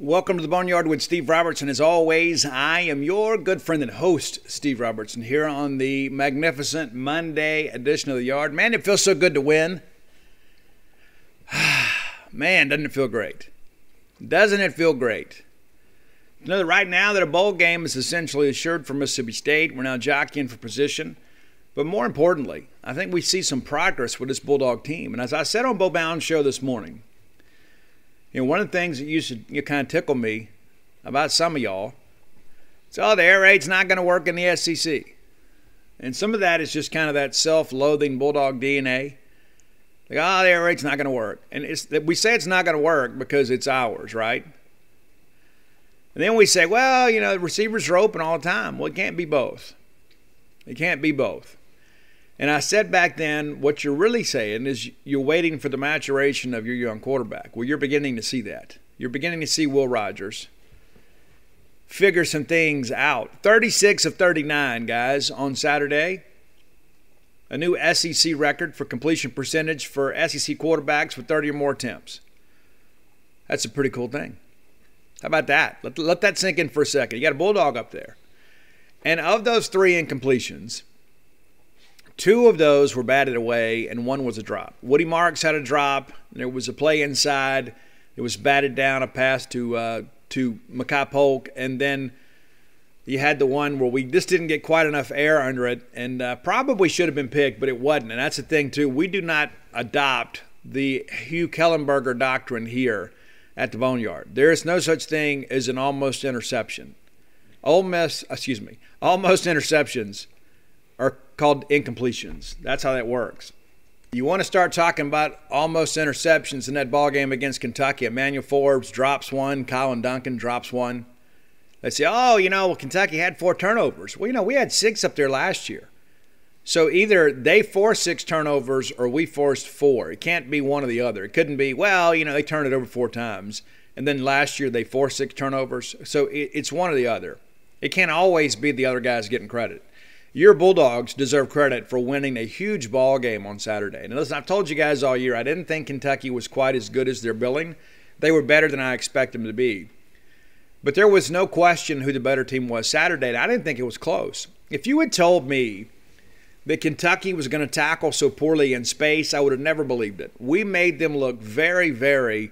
Welcome to the Boneyard with Steve Robertson. As always, I am your good friend and host, Steve Robertson, here on the magnificent Monday edition of the Yard. Man, it feels so good to win. Man, doesn't it feel great? Doesn't it feel great? You know that right now that a bowl game is essentially assured for Mississippi State. We're now jockeying for position. But more importantly, I think we see some progress with this Bulldog team. And as I said on Bo Bound's show this morning, you know, one of the things that used to kind of tickle me about some of y'all is, the air raid's not going to work in the SEC. And some of that is just kind of that self-loathing Bulldog DNA. Like, the air raid's not going to work. And we say it's not going to work because it's ours, right? And then we say, well, you know, the receivers are open all the time. Well, it can't be both. It can't be both. And I said back then, what you're really saying is you're waiting for the maturation of your young quarterback. Well, you're beginning to see that. You're beginning to see Will Rogers figure some things out. 36 of 39, guys, on Saturday. A new SEC record for completion percentage for SEC quarterbacks with 30 or more attempts. That's a pretty cool thing. How about that? Let that sink in for a second. You got a Bulldog up there. And of those 3 incompletions, 2 of those were batted away, and 1 was a drop. Woody Marks had a drop. There was a play inside. It was batted down, a pass to Makai Polk, and then you had the one where we just didn't get quite enough air under it, and probably should have been picked, but it wasn't. And that's the thing, too. We do not adopt the Hugh Kellenberger doctrine here at the Boneyard. There is no such thing as an almost interception. Almost interceptions are called incompletions. That's how that works. You want to start talking about almost interceptions in that ball game against Kentucky. Emmanuel Forbes drops 1. Colin Duncan drops 1. They say, Kentucky had 4 turnovers. Well, we had 6 up there last year. So either they forced 6 turnovers or we forced 4. It can't be one or the other. It couldn't be, they turned it over 4 times, and then last year they forced 6 turnovers. So it's one or the other. It can't always be the other guys getting credit. Your Bulldogs deserve credit for winning a huge ball game on Saturday. And listen, I've told you guys all year, I didn't think Kentucky was quite as good as they're billing. They were better than I expected them to be. But there was no question who the better team was Saturday, and I didn't think it was close. If you had told me that Kentucky was going to tackle so poorly in space, I would have never believed it. We made them look very, very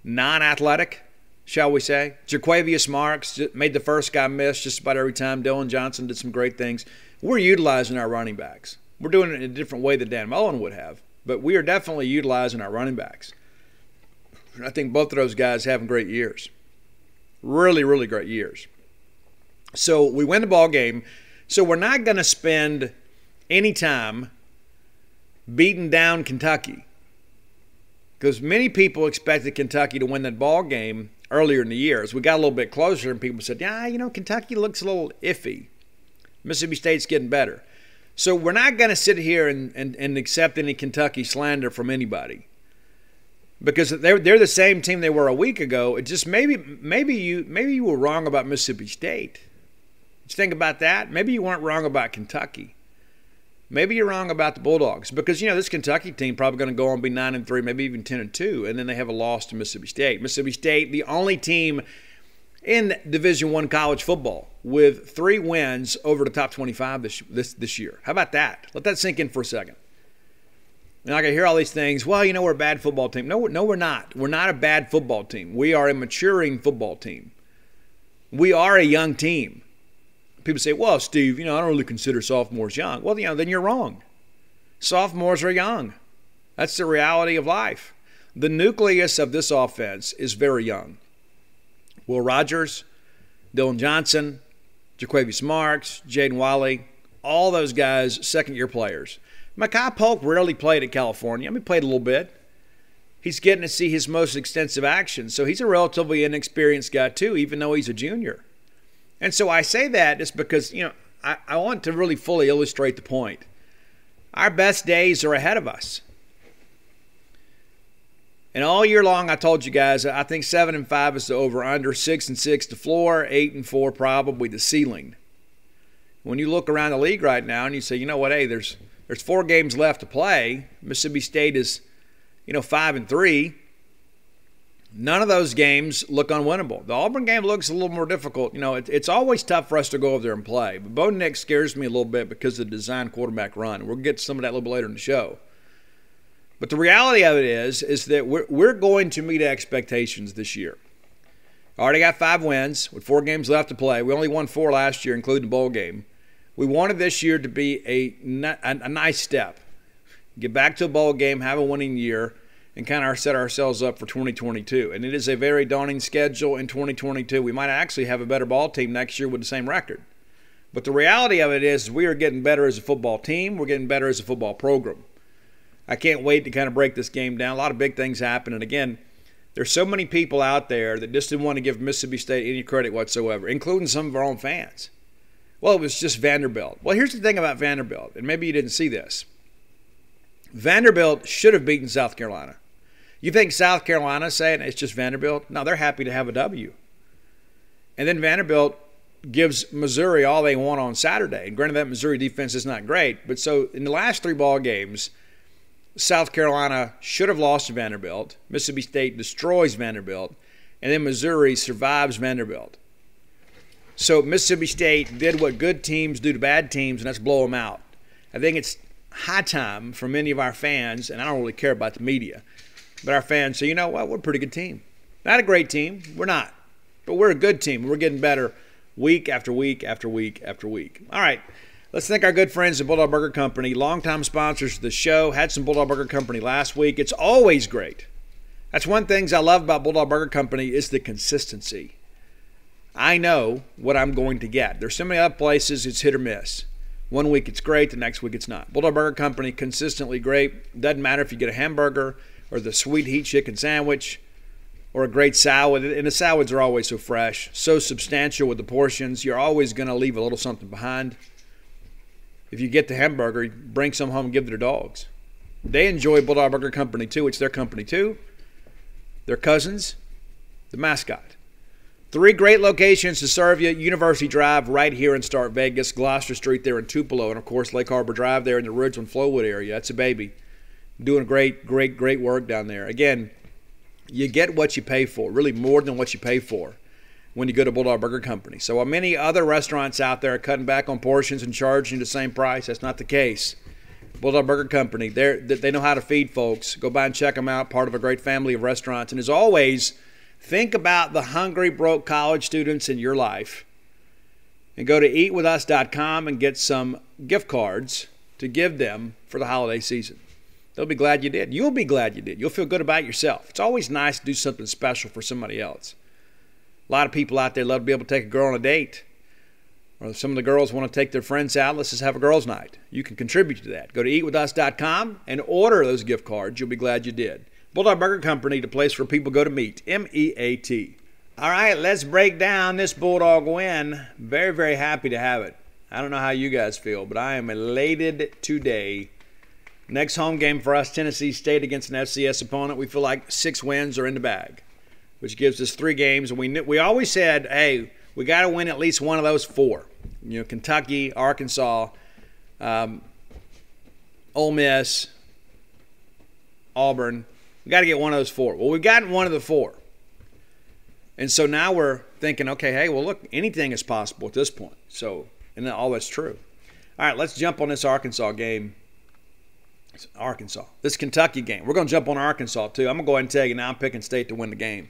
non-athletic, shall we say. Jaquavius Marks made the first guy miss just about every time. Dylan Johnson did some great things. We're utilizing our running backs. We're doing it in a different way than Dan Mullen would have, but we are definitely utilizing our running backs. I think both of those guys having great years. Really, really great years. So we win the ball game. So we're not going to spend any time beating down Kentucky, because many people expected Kentucky to win that ball game earlier in the year. As we got a little bit closer and people said, Kentucky looks a little iffy. Mississippi State's getting better. So we're not going to sit here and accept any Kentucky slander from anybody, because they're the same team they were a week ago. It just maybe you were wrong about Mississippi State. Just think about that. Maybe you weren't wrong about Kentucky. Maybe you're wrong about the Bulldogs, because this Kentucky team probably going to go on and be 9-3, maybe even 10-2, and then they have a loss to Mississippi State. Mississippi State, the only team in Division I college football with 3 wins over the top 25 this year. How about that? Let that sink in for a second. And I can hear all these things. Well, we're a bad football team. No, we're not. We're not a bad football team. We are a maturing football team. We are a young team. People say, well, Steve, I don't really consider sophomores young. Well, then you're wrong. Sophomores are young. That's the reality of life. The nucleus of this offense is very young. Will Rogers, Dylan Johnson, Jaquavius Marks, Jaden Wiley, all those guys, second-year players. Makai Polk rarely played at California. He played a little bit. He's getting to see his most extensive action. So he's a relatively inexperienced guy, too, even though he's a junior. And so I say that just because, I want to really fully illustrate the point. Our best days are ahead of us. And all year long, I told you guys, I think 7-5 is the over-under, 6-6 the floor, 8-4 probably the ceiling. When you look around the league right now and you say, hey, there's 4 games left to play. Mississippi State is, 5-3. None of those games look unwinnable. The Auburn game looks a little more difficult. It's always tough for us to go over there and play. But Bo Nix scares me a little bit because of the design quarterback run. We'll get to some of that a little bit later in the show. But the reality of it is that we're going to meet expectations this year. Already got 5 wins with 4 games left to play. We only won 4 last year, including the bowl game. We wanted this year to be a nice step. Get back to a bowl game, have a winning year, and kind of set ourselves up for 2022. And it is a very daunting schedule in 2022. We might actually have a better ball team next year with the same record. But the reality of it is we are getting better as a football team. We're getting better as a football program. I can't wait to kind of break this game down. A lot of big things happen. And again, there's so many people out there that just didn't want to give Mississippi State any credit whatsoever, including some of our own fans. Well, it was just Vanderbilt. Well, here's the thing about Vanderbilt, and maybe you didn't see this. Vanderbilt should have beaten South Carolina. You think South Carolina saying it's just Vanderbilt? No, they're happy to have a W. And then Vanderbilt gives Missouri all they want on Saturday. And granted, that Missouri defense is not great. But so in the last 3 ball games, South Carolina should have lost to Vanderbilt. Mississippi State destroys Vanderbilt. And then Missouri survives Vanderbilt. So Mississippi State did what good teams do to bad teams, and that's blow them out. I think it's high time for many of our fans, and I don't really care about the media, but our fans say, you know what, we're a pretty good team. Not a great team, we're not. But we're a good team. We're getting better week after week after week after week. All right, let's thank our good friends at Bulldog Burger Company, longtime sponsors of the show. Had some Bulldog Burger Company last week. It's always great. That's one of the things I love about Bulldog Burger Company is the consistency. I know what I'm going to get. There's so many other places it's hit or miss. One week it's great, the next week it's not. Bulldog Burger Company, consistently great. Doesn't matter if you get a hamburger or the sweet heat chicken sandwich or a great salad. And the salads are always so fresh, so substantial with the portions. You're always going to leave a little something behind. If you get the hamburger, you bring some home and give to their dogs. They enjoy Bulldog Burger Company too. It's their company too. Their cousins, the mascot. 3 great locations to serve you. University Drive right here in Start Vegas, Gloucester Street there in Tupelo, and, of course, Lake Harbor Drive there in the Ridgeland-Flowood area. That's a baby. Doing great work down there. Again, you get what you pay for, really more than what you pay for when you go to Bulldog Burger Company. So while many other restaurants out there are cutting back on portions and charging the same price, that's not the case. Bulldog Burger Company, they know how to feed folks. Go by and check them out, part of a great family of restaurants. And as always, think about the hungry, broke college students in your life and go to eatwithus.com and get some gift cards to give them for the holiday season. They'll be glad you did. You'll be glad you did. You'll feel good about yourself. It's always nice to do something special for somebody else. A lot of people out there love to be able to take a girl on a date. Or some of the girls want to take their friends out. Let's just have a girls' night. You can contribute to that. Go to eatwithus.com and order those gift cards. You'll be glad you did. Bulldog Burger Company, the place where people go to meet. M-E-A-T. All right, let's break down this Bulldog win. Very, very happy to have it. I don't know how you guys feel, but I am elated today. Next home game for us, Tennessee State against an FCS opponent. We feel like 6 wins are in the bag, which gives us 3 games. And we always said, hey, we got to win at least one of those 4. You know, Kentucky, Arkansas, Ole Miss, Auburn. We got to get one of those 4. Well, we've gotten one of the 4. And so now we're thinking, okay, hey, well, look, anything is possible at this point. So, and all that's true. All right, let's jump on this Arkansas game. Arkansas. This Kentucky game. We're going to jump on Arkansas, too. I'm going to go ahead and tell you now I'm picking State to win the game.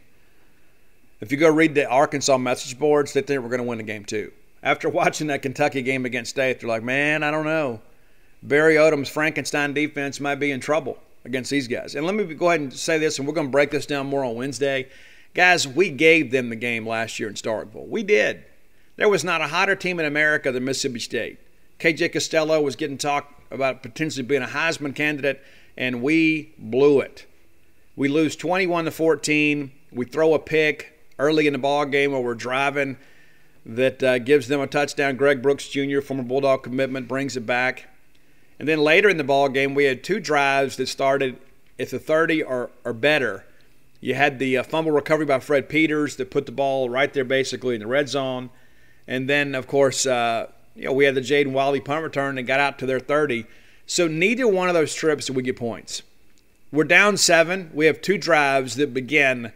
If you go read the Arkansas message boards, they think we're going to win the game, too. After watching that Kentucky game against State, they're like, man, I don't know. Barry Odom's Frankenstein defense might be in trouble against these guys. And let me go ahead and say this, and we're going to break this down more on Wednesday. Guys, we gave them the game last year in Starkville. We did. There was not a hotter team in America than Mississippi State. KJ Costello was getting talked about potentially being a Heisman candidate, and we blew it. We lose 21-14. We throw a pick early in the ball game while we're driving that gives them a touchdown. Greg Brooks Jr., former Bulldog commitment, brings it back. And then later in the ball game, we had 2 drives that started at the 30 or better. You had the fumble recovery by Fred Peters that put the ball right there basically in the red zone. And then, of course, we had the Jaden Wiley punt return and got out to their 30. So neither one of those trips did we get points. We're down 7. We have 2 drives that begin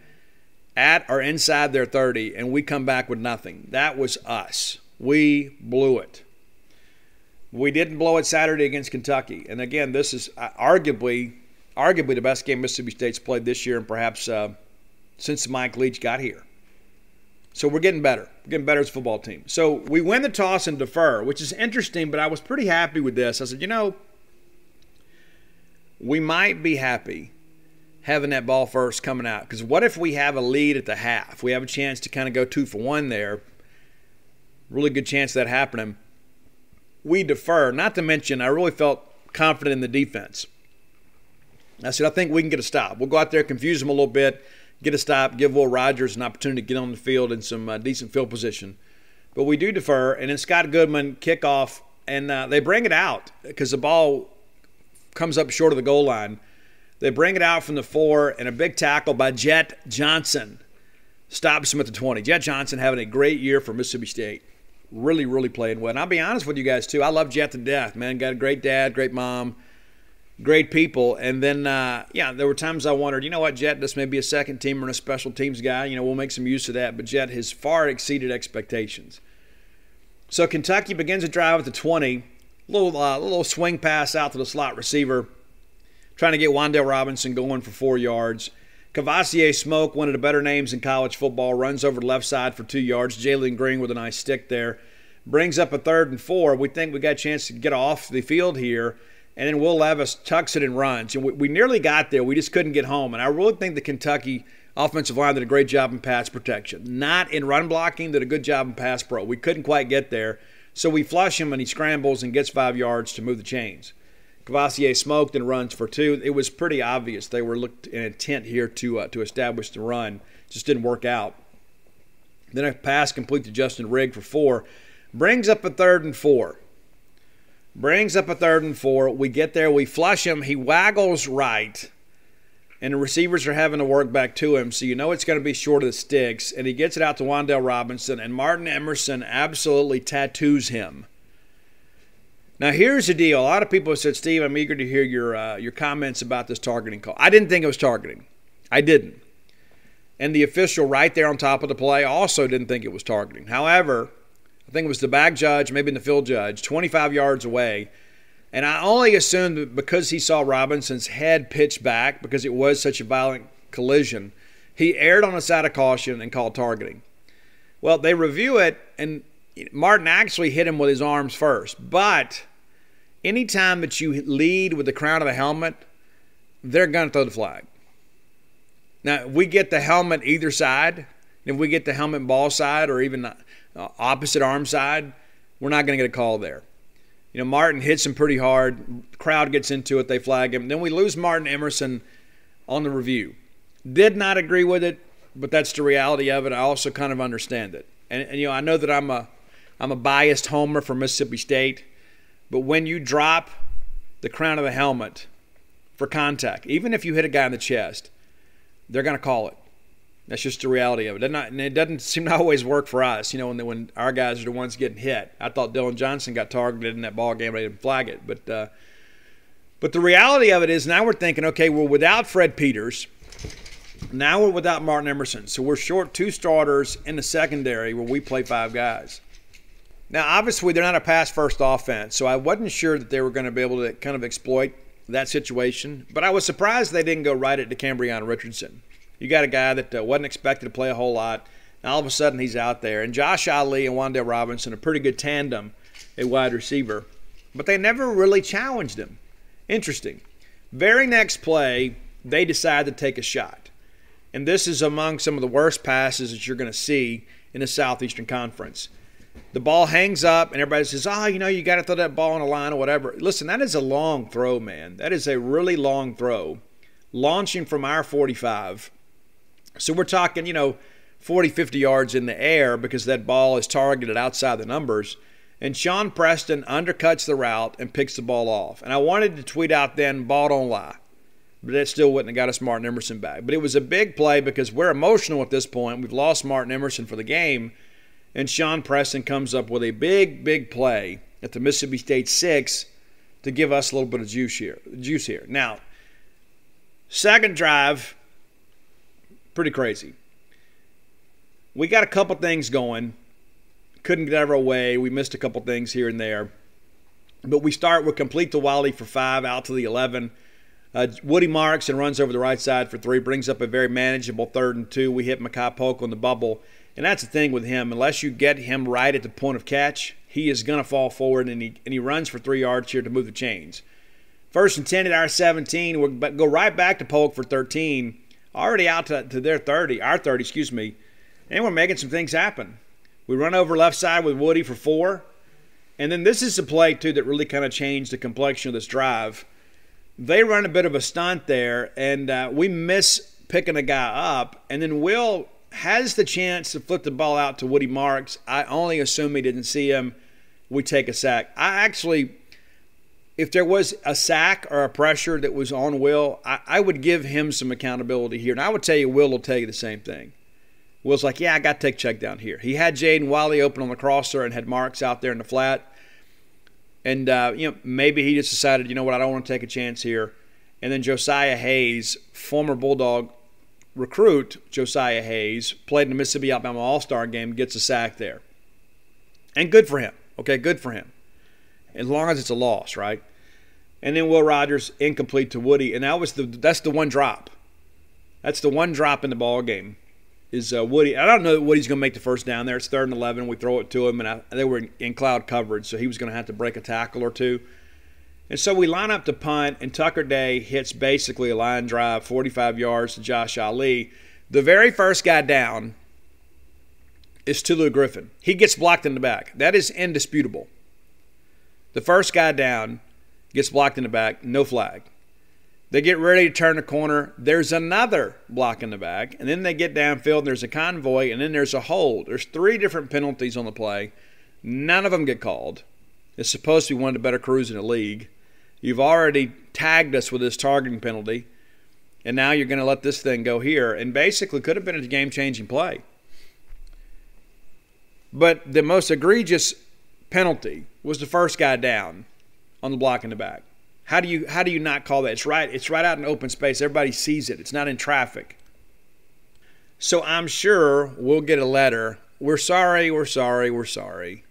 at or inside their 30, and we come back with nothing. That was us. We blew it. We didn't blow it Saturday against Kentucky. And again, this is arguably the best game Mississippi State's played this year and perhaps since Mike Leach got here. So we're getting better. We're getting better as a football team. So we win the toss and defer, which is interesting, but I was pretty happy with this. I said, we might be happy having that ball first coming out. Because what if we have a lead at the half? We have a chance to kind of go 2 for 1 there. Really good chance of that happening. We defer. Not to mention, I really felt confident in the defense. I said, I think we can get a stop. We'll go out there, confuse them a little bit, get a stop, give Will Rogers an opportunity to get on the field in some decent field position. But we do defer, and then Scott Goodman kickoff, and they bring it out because the ball comes up short of the goal line. They bring it out from the 4, and a big tackle by Jet Johnson stops him at the 20. Jet Johnson having a great year for Mississippi State. Really, really playing well. And I'll be honest with you guys, too. I love Jet to death, man. Got a great dad, great mom, great people. And then, there were times I wondered, Jet, this may be a second teamer and a special teams guy. We'll make some use of that. But Jet has far exceeded expectations. So Kentucky begins a drive at the 20. Little swing pass out to the slot receiver, trying to get Wendell Robinson going for 4 yards. Cavassier Smoke, one of the better names in college football, runs over the left side for 2 yards. Jalen Green with a nice stick there. Brings up a 3rd and 4. We think we got a chance to get off the field here. And then Will Levis tucks it and runs. And we nearly got there. We just couldn't get home. And I really think the Kentucky offensive line did a great job in pass protection. Not in run blocking, did a good job in pass pro. We couldn't quite get there. So we flush him, and he scrambles and gets 5 yards to move the chains. Cavassier smoked and runs for 2. It was pretty obvious they were looked in intent here to establish the run. Just didn't work out. Then a pass complete to Justin Rigg for 4. Brings up a 3rd and 4. We get there. We flush him. He waggles right. And the receivers are having to work back to him. So it's going to be short of the sticks. And he gets it out to Wendell Robinson. And Martin Emerson absolutely tattoos him. Now, here's the deal. A lot of people have said, Steve, I'm eager to hear your comments about this targeting call. I didn't think it was targeting. I didn't. And the official right there on top of the play also didn't think it was targeting. However, I think it was the back judge, maybe the field judge, 25 yards away. And I only assumed that because he saw Robinson's head pitch back, because it was such a violent collision, he erred on the side of caution and called targeting. Well, they review it, and Martin actually hit him with his arms first. But anytime that you lead with the crown of the helmet, they're going to throw the flag. Now, if we get the helmet either side, if we get the helmet ball side or even opposite arm side, we're not going to get a call there. Martin hits him pretty hard. The crowd gets into it. They flag him. Then we lose Martin Emerson on the review. Did not agree with it, but that's the reality of it. I also kind of understand it. And I know that I'm a biased homer for Mississippi State, but when you drop the crown of the helmet for contact, even if you hit a guy in the chest, they're going to call it. That's just the reality of it. It doesn't seem to always work for us, when our guys are the ones getting hit. I thought Dylan Johnson got targeted in that ball game. They didn't flag it. But the reality of it is now we're thinking, okay, we're without Fred Peters. Now we're without Martin Emerson. So we're short 2 starters in the secondary where we play 5 guys. Now, obviously, they're not a pass-first offense, so I wasn't sure that they were going to be able to kind of exploit that situation. But I was surprised they didn't go right at DeCambrion Richardson. You got a guy that wasn't expected to play a whole lot, and all of a sudden he's out there. And Josh Ali and Wendell Robinson, a pretty good tandem at wide receiver, but they never really challenged him. Interesting. Very next play, they decide to take a shot. And this is among some of the worst passes that you're going to see in the Southeastern Conference. The ball hangs up, and everybody says, you got to throw that ball on the line or whatever. Listen, that is a long throw, man. That is a really long throw, launching from our 45. So we're talking, 40, 50 yards in the air because that ball is targeted outside the numbers. And Sean Preston undercuts the route and picks the ball off. And I wanted to tweet out then, ball don't lie. But that still wouldn't have got us Martin Emerson back. But it was a big play because we're emotional at this point. We've lost Martin Emerson for the game. And Sean Preston comes up with a big, big play at the Mississippi State 6 to give us a little bit of juice here. Now, second drive, pretty crazy. we got a couple things going. Couldn't get out of our way. We missed a couple things here and there. But we complete to Wiley for 5, out to the 11. Woody marks and runs over the right side for 3, brings up a very manageable 3rd and 2. We hit Makai Polk on the bubble. And that's the thing with him. Unless you get him right at the point of catch, he is going to fall forward, and he runs for 3 yards here to move the chains. 1st and 10 at our 17. We'll go right back to Polk for 13. Already out to their 30, our 30, excuse me. And we're making some things happen. We run over left side with Woody for 4. And then this is a play, too, that really kind of changed the complexion of this drive. They run a bit of a stunt there, and we miss picking a guy up. And then Will has the chance to flip the ball out to Woody Marks. I only assume he didn't see him. We take a sack. If there was a sack or a pressure that was on Will, I would give him some accountability here. And I would tell you, Will tell you the same thing. Will's like, yeah, I got to take check down here. He had Jaden Wiley open on the crosser and had Marks out there in the flat. And, maybe he just decided, you know what, I don't want to take a chance here. And then Josiah Hayes, former Bulldog recruit Josiah Hayes, played in the Mississippi Alabama All-Star game, gets a sack there. And good for him. Okay, good for him. As long as it's a loss, right? And then Will Rogers, incomplete to Woody. And that's the one drop. That's the one drop in the ball game. Is Woody. I don't know that Woody's going to make the first down there. It's 3rd and 11. We throw it to him, and they were in cloud coverage, so he was going to have to break a tackle or two. And so we line up to punt, and Tucker Day hits basically a line drive, 45 yards to Josh Ali. The very first guy down is Tulu Griffin. He gets blocked in the back. That is indisputable. The first guy down gets blocked in the back, no flag. They get ready to turn the corner. There's another block in the back. And then they get downfield, and there's a convoy, and then there's a hold. There's 3 different penalties on the play. None of them get called. It's supposed to be one of the better crews in the league. You've already tagged us with this targeting penalty, and now you're going to let this thing go here. And basically could have been a game-changing play. But the most egregious penalty was the first guy down on the block in the back. How do you not call that? It's right out in open space. Everybody sees it. It's not in traffic. So I'm sure we'll get a letter. We're sorry, we're sorry, we're sorry.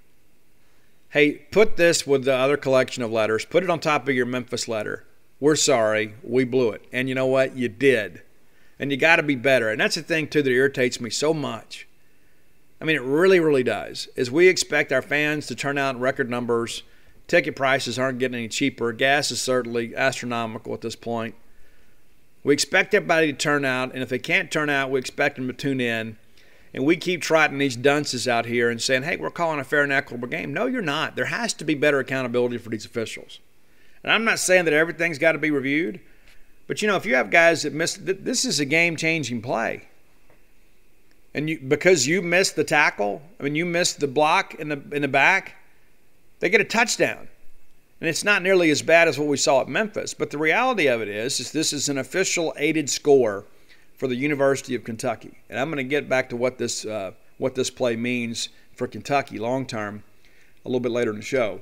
Hey, put this with the other collection of letters. Put it on top of your Memphis letter. We're sorry, we blew it. And you know what? You did. And you got to be better. And that's the thing, too, that irritates me so much. I mean, it really, really does. Is we expect our fans to turn out in record numbers. Ticket prices aren't getting any cheaper. Gas is certainly astronomical at this point. We expect everybody to turn out, and if they can't turn out, we expect them to tune in. And we keep trotting these dunces out here and saying, hey, we're calling a fair and equitable game. No, you're not. There has to be better accountability for these officials. And I'm not saying that everything's got to be reviewed. But, if you have guys that miss – this is a game-changing play. And because you missed the tackle, you missed the block in the back – they get a touchdown. And it's not nearly as bad as what we saw at Memphis. But the reality of it is this is an official aided score for the University of Kentucky. And I'm going to get back to what this play means for Kentucky long term a little bit later in the show.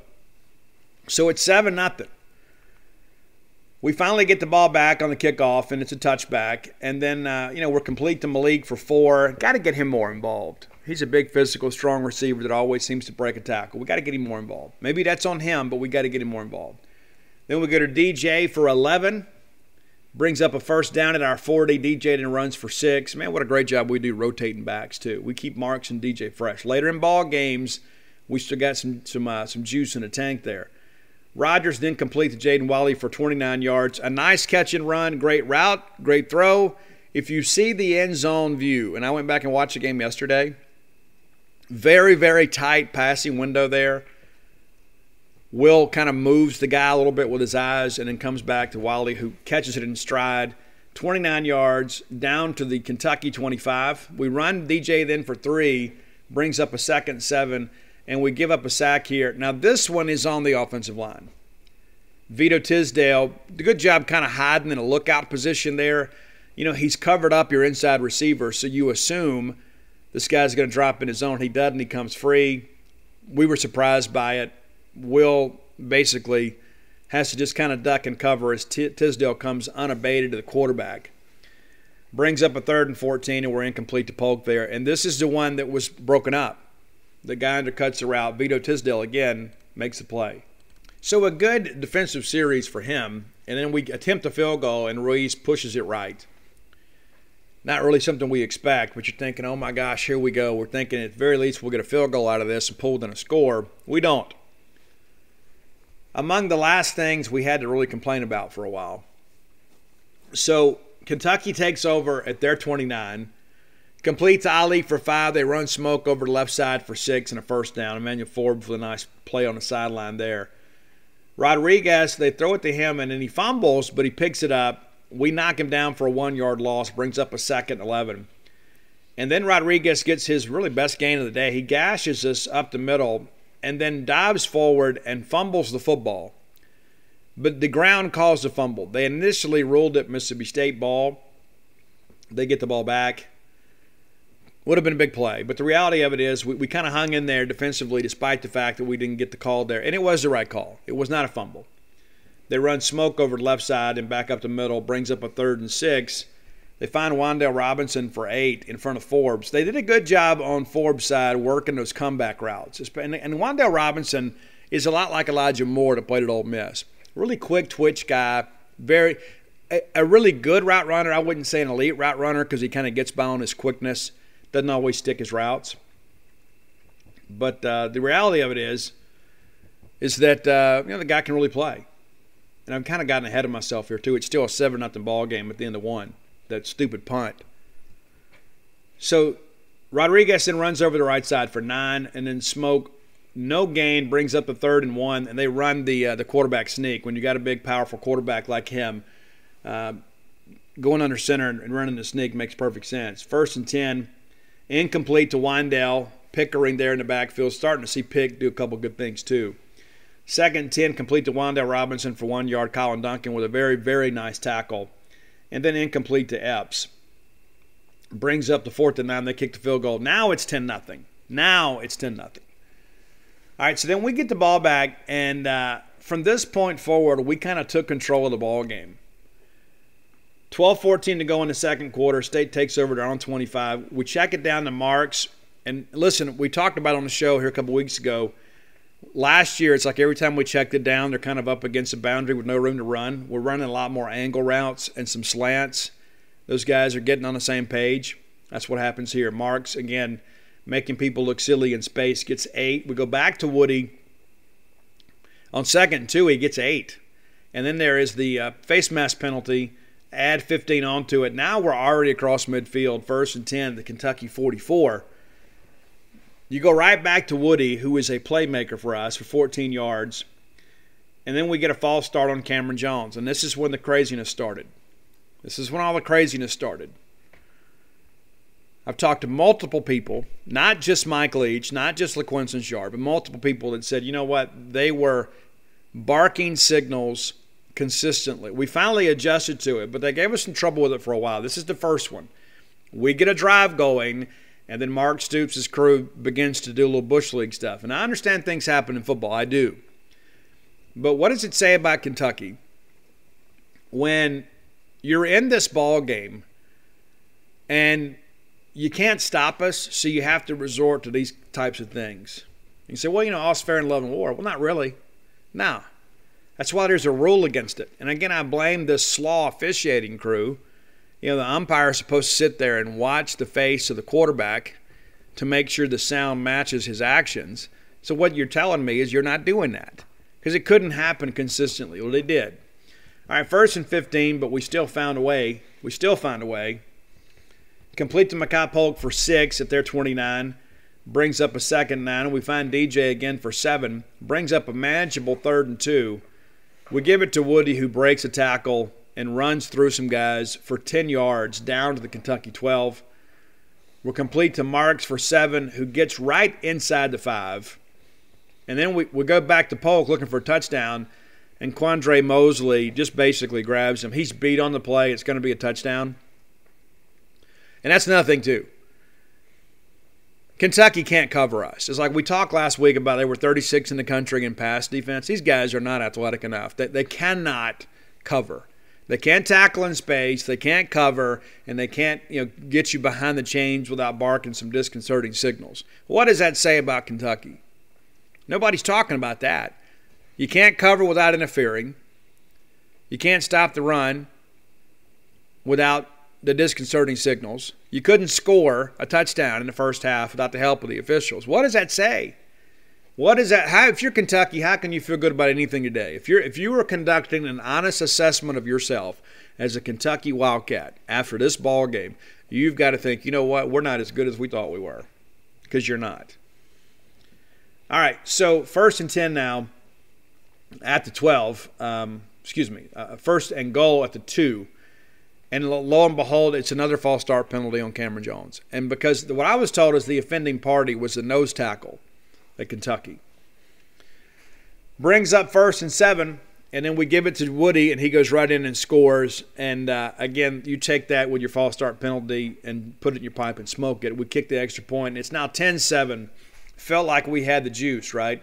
So it's 7-0. We finally get the ball back on the kickoff, and it's a touchback. And then, we're complete to Malik for 4. Got to get him more involved. He's a big, physical, strong receiver that always seems to break a tackle. We got to get him more involved. Maybe that's on him, but we got to get him more involved. Then we go to DJ for 11. Brings up a first down at our 40. DJ then runs for 6. Man, what a great job we do rotating backs, too. We keep Marks and DJ fresh. Later in ball games, we still got some juice in the tank there. Rogers then complete to Jaden Wiley for 29 yards. A nice catch and run, great route, great throw. If you see the end zone view, and I went back and watched the game yesterday, very, very tight passing window there. Will kind of moves the guy a little bit with his eyes and then comes back to Wiley, who catches it in stride. 29 yards down to the Kentucky 25. We run DJ then for 3, brings up a 2nd and 7, and we give up a sack here. Now this one is on the offensive line. Vito Tisdale, good job kind of hiding in a lookout position there. He's covered up your inside receiver, so you assume this guy's going to drop in his zone. He doesn't. He comes free. We were surprised by it. Will basically has to just kind of duck and cover as Tisdale comes unabated to the quarterback. Brings up a 3rd and 14, and we're incomplete to Polk there. And this is the one that was broken up. The guy undercuts the route. Vito Tisdale, again, makes the play. So a good defensive series for him. And then we attempt a field goal, and Ruiz pushes it right. Not really something we expect, but you're thinking, oh, my gosh, here we go. We're thinking at the very least we'll get a field goal out of this and pull in a score. We don't. Among the last things we had to really complain about for a while. So Kentucky takes over at their 29, completes Ali for 5. They run smoke over the left side for 6 and a first down. Emmanuel Forbes with a nice play on the sideline there. Rodriguez, they throw it to him, and then he fumbles, but he picks it up. We knock him down for a 1-yard loss, brings up a 2nd and 11. And then Rodriguez gets his really best gain of the day. He gashes us up the middle and then dives forward and fumbles the football. But the ground caused the fumble. They initially ruled it Mississippi State ball. They get the ball back. Would have been a big play. But the reality of it is we kind of hung in there defensively despite the fact that we didn't get the call there. And it was the right call. It was not a fumble. They run smoke over the left side and back up the middle. Brings up a 3rd and 6. They find Wendell Robinson for 8 in front of Forbes. They did a good job on Forbes' side working those comeback routes. And Wendell Robinson is a lot like Elijah Moore that played at Ole Miss. Really quick twitch guy, a really good route runner. I wouldn't say an elite route runner because he kind of gets by on his quickness. Doesn't always stick his routes. But the reality of it is that the guy can really play. And I've kind of gotten ahead of myself here too. It's still a 7-0 ball game at the end of 1. That stupid punt. So Rodriguez then runs over the right side for 9, and then smoke. No gain, brings up a 3rd and 1, and they run the quarterback sneak. When you got a big, powerful quarterback like him, going under center and running the sneak makes perfect sense. 1st and 10, incomplete to Wendell. Pickering there in the backfield. Starting to see Pick do a couple good things too. 2nd and 10, complete to Wendell Robinson for 1 yard. Colin Duncan with a very, very nice tackle. And then incomplete to Epps. Brings up the 4th and 9. They kick the field goal. Now it's 10-0. Now it's 10-0. All right, so then we get the ball back, and from this point forward, we kind of took control of the ball game. 12-14 to go in the second quarter. State takes over their own 25. We check it down to Marks. And listen, we talked about it on the show here a couple weeks ago. Last year, it's like every time we checked it down, they're kind of up against the boundary with no room to run. We're running a lot more angle routes and some slants. Those guys are getting on the same page. That's what happens here. Marks, again, making people look silly in space, gets 8. We go back to Woody. On 2nd and 2, he gets 8. And then there is the face mask penalty. Add 15 onto it. Now we're already across midfield. 1st and 10, the Kentucky 44. You go right back to Woody, who is a playmaker for us, for 14 yards. And then we get a false start on Cameron Jones. And this is when the craziness started. This is when all the craziness started. I've talked to multiple people, not just Mike Leach, not just LaQuinson Sharp, but multiple people that said, you know what, they were barking signals consistently. We finally adjusted to it, but they gave us some trouble with it for a while. This is the first one. We get a drive going, and then Mark Stoops' crew begins to do a little Bush League stuff. And I understand things happen in football. I do. But what does it say about Kentucky when you're in this ball game and you can't stop us, so you have to resort to these types of things? You say, well, all's fair in love and war. Well, not really. No. That's why there's a rule against it. And again, I blame this slaw officiating crew. The umpire is supposed to sit there and watch the face of the quarterback to make sure the sound matches his actions. So what you're telling me is you're not doing that because it couldn't happen consistently. Well, it did. All right, 1st and 15, but we still found a way. Complete to Mekhi Polk for 6 at their 29. Brings up a 2nd and 9. We find DJ again for 7. Brings up a manageable 3rd and 2. We give it to Woody, who breaks a tackle and runs through some guys for 10 yards down to the Kentucky 12. We're complete to Marks for 7, who gets right inside the 5. And then we go back to Polk looking for a touchdown, and Quandre Mosley just basically grabs him. He's beat on the play. It's going to be a touchdown. And that's another thing, too. Kentucky can't cover us. It's like we talked last week about they were 36 in the country in pass defense. These guys are not athletic enough. They cannot cover. They can't tackle in space, they can't cover, and they can't get you behind the chains without barking some disconcerting signals. What does that say about Kentucky? Nobody's talking about that. You can't cover without interfering. You can't stop the run without the disconcerting signals. You couldn't score a touchdown in the first half without the help of the officials. What does that say? What is that? If you're Kentucky, how can you feel good about anything today? If you were conducting an honest assessment of yourself as a Kentucky Wildcat after this ball game, you've got to think, you know what? We're not as good as we thought we were, because you're not. All right, so 1st and 10 now at the 12. First and goal at the 2. And lo and behold, it's another false start penalty on Cameron Jones. And because what I was told is the offending party was the nose tackle at Kentucky. Brings up 1st and 7, and then we give it to Woody, and he goes right in and scores. And, again, you take that with your false start penalty and put it in your pipe and smoke it. We kick the extra point. It's now 10-7. Felt like we had the juice, right?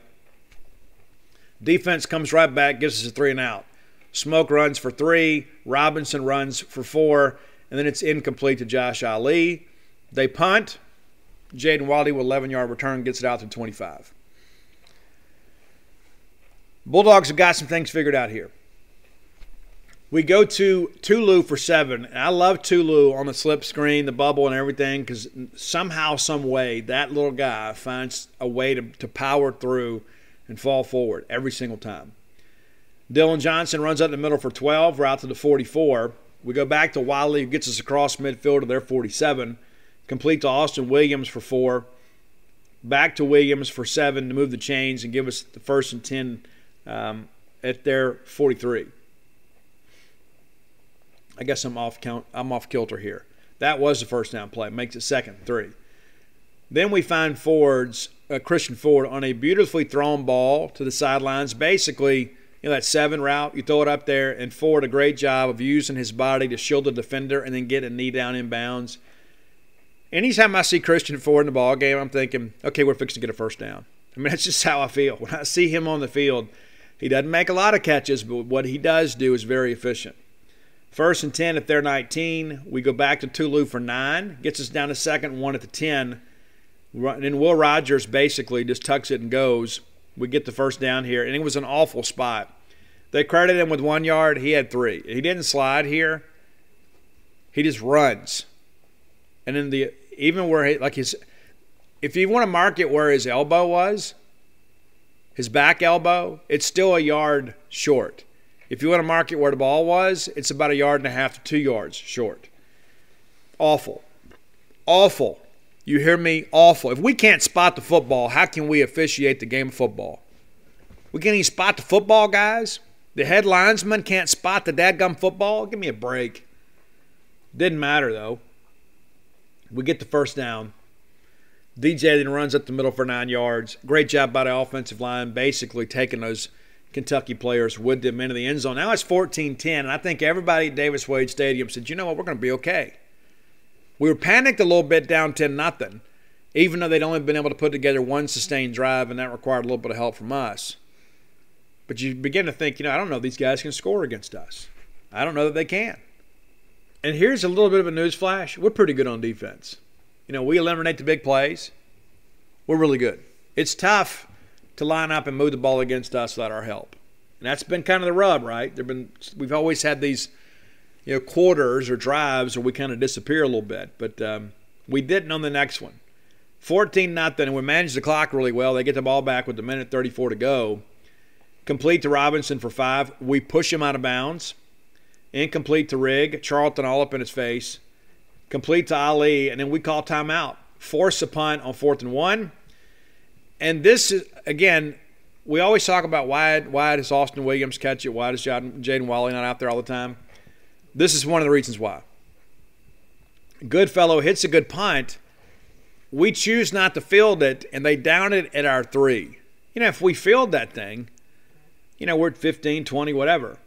Defense comes right back, gives us a 3-and-out. Smoke runs for 3. Robinson runs for 4. And then it's incomplete to Josh Ali. They punt. Jaden Wiley with 11-yard return gets it out to 25. Bulldogs have got some things figured out here. We go to Tulu for 7. And I love Tulu on the slip screen, the bubble and everything, because somehow, some way, that little guy finds a way to power through and fall forward every single time. Dylan Johnson runs up the middle for 12. We're out to the 44. We go back to Wiley, who gets us across midfield to their 47. Complete to Austin Williams for 4. Back to Williams for 7 to move the chains and give us the 1st and 10 at their 43. I guess I'm off kilter here. That was the first down play. Makes it 2nd and 3. Then we find Christian Ford on a beautifully thrown ball to the sidelines. Basically, that 7 route, you throw it up there, and Ford a great job of using his body to shield the defender and then get a knee down in bounds. Anytime I see Christian Ford in the ball game, I'm thinking, okay, we're fixing to get a first down. I mean, that's just how I feel. When I see him on the field, he doesn't make a lot of catches, but what he does do is very efficient. 1st and 10 at their 19. We go back to Tulu for 9. Gets us down to 2nd and 1 at the 10. And then Will Rogers basically just tucks it and goes. We get the first down here, and it was an awful spot. They credited him with 1 yard. He had 3. He didn't slide here. He just runs. And then if you want to mark it where his elbow was, his back elbow, it's still a yard short. If you want to mark it where the ball was, it's about 1.5 yards to 2 yards short. Awful. Awful. You hear me? Awful. If we can't spot the football, how can we officiate the game of football? We can't even spot the football, guys? The head linesman can't spot the dadgum football? Give me a break. Didn't matter, though. We get the first down. DJ then runs up the middle for 9 yards. Great job by the offensive line, basically taking those Kentucky players with them into the end zone. Now it's 14-10, and I think everybody at Davis Wade Stadium said, you know what, we're going to be okay. We were panicked a little bit down 10-0, even though they'd only been able to put together one sustained drive, and that required a little bit of help from us. But you begin to think, I don't know if these guys can score against us. I don't know that they can. And here's a little bit of a news flash. We're pretty good on defense. We eliminate the big plays. We're really good. It's tough to line up and move the ball against us without our help. And that's been kind of the rub, right? We've always had these quarters or drives where we kind of disappear a little bit. But we didn't on the next one. 14-0, and we managed the clock really well. They get the ball back with 1:34 to go. Complete to Robinson for 5. We push him out of bounds. Incomplete to Rigg. Charlton all up in his face. Complete to Ali, and then we call timeout. Force a punt on 4th and 1. And this is, again, we always talk about why does Austin Williams catch it? Why does Jaden Wiley not out there all the time? This is one of the reasons why. Goodfellow hits a good punt. We choose not to field it, and they down it at our 3. If we field that thing, we're at 15, 20, whatever.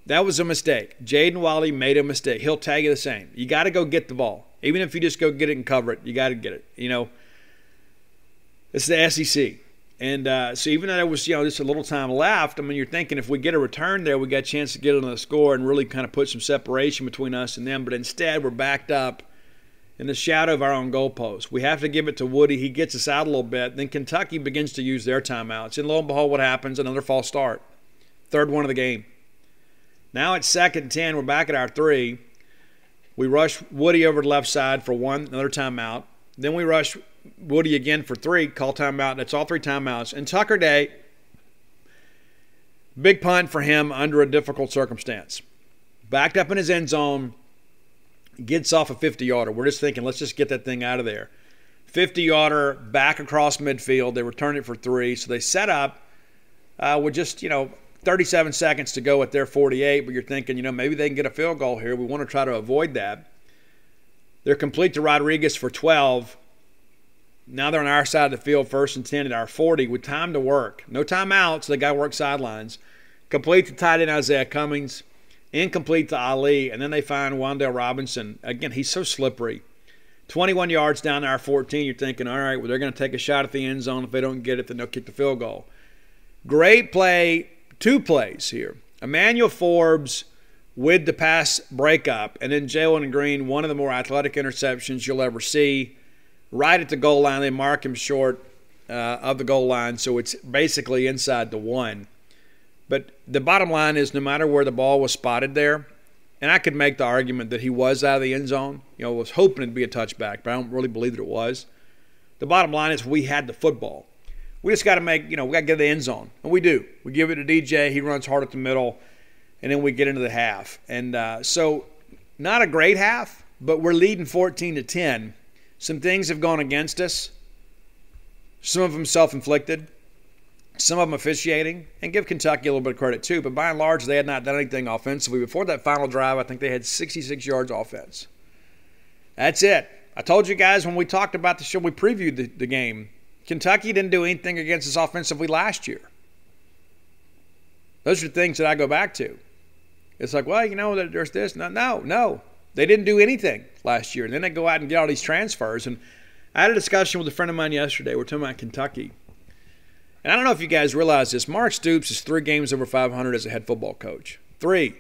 That was a mistake. Jaden Wiley made a mistake. He'll tell you the same. You got to go get the ball. Even if you just go get it and cover it, you got to get it. It's the SEC. And so even though there was, just a little time left, I mean, you're thinking if we get a return there, we got a chance to get another score and really kind of put some separation between us and them. But instead, we're backed up in the shadow of our own goalpost. We have to give it to Woody. He gets us out a little bit. Then Kentucky begins to use their timeouts. And lo and behold, what happens? Another false start. Third one of the game. Now it's 2nd and 10. We're back at our 3. We rush Woody over the left side for another timeout. Then we rush Woody again for 3, call timeout. That's all 3 timeouts. And Tucker Day, big punt for him under a difficult circumstance. Backed up in his end zone, gets off a 50-yarder. We're just thinking, let's just get that thing out of there. 50-yarder back across midfield. They return it for 3. So they set up with just, 37 seconds to go at their 48. But you're thinking, maybe they can get a field goal here. We want to try to avoid that. They're complete to Rodriguez for 12. Now they're on our side of the field, 1st and 10 at our 40 with time to work. No timeouts, so they got to work sidelines. Complete to tight end Isaiah Cummings. Incomplete to Ali. And then they find Wendell Robinson. Again, he's so slippery. 21 yards down to our 14. You're thinking, all right, well, they're going to take a shot at the end zone. If they don't get it, then they'll kick the field goal. Great play. 2 plays here. Emmanuel Forbes with the pass breakup. And then Jalen Green, one of the more athletic interceptions you'll ever see. Right at the goal line, they mark him short of the goal line, so it's basically inside the 1. But the bottom line is no matter where the ball was spotted there, and I could make the argument that he was out of the end zone. Was hoping it'd be a touchback, but I don't really believe that it was. The bottom line is we had the football. We just got to we got to get to the end zone, and we do. We give it to DJ. He runs hard at the middle, and then we get into the half. And so not a great half, but we're leading 14-10. Some things have gone against us, some of them self-inflicted, some of them officiating, and give Kentucky a little bit of credit too. But by and large, they had not done anything offensively. Before that final drive, I think they had 66 yards offense. That's it. I told you guys when we talked about the show, we previewed the game, Kentucky didn't do anything against us offensively last year. Those are things that I go back to. It's like, well, there's this. No. They didn't do anything last year. And then they go out and get all these transfers. And I had a discussion with a friend of mine yesterday. We're talking about Kentucky. And I don't know if you guys realize this. Mark Stoops is 3 games over 500 as a head football coach. 3.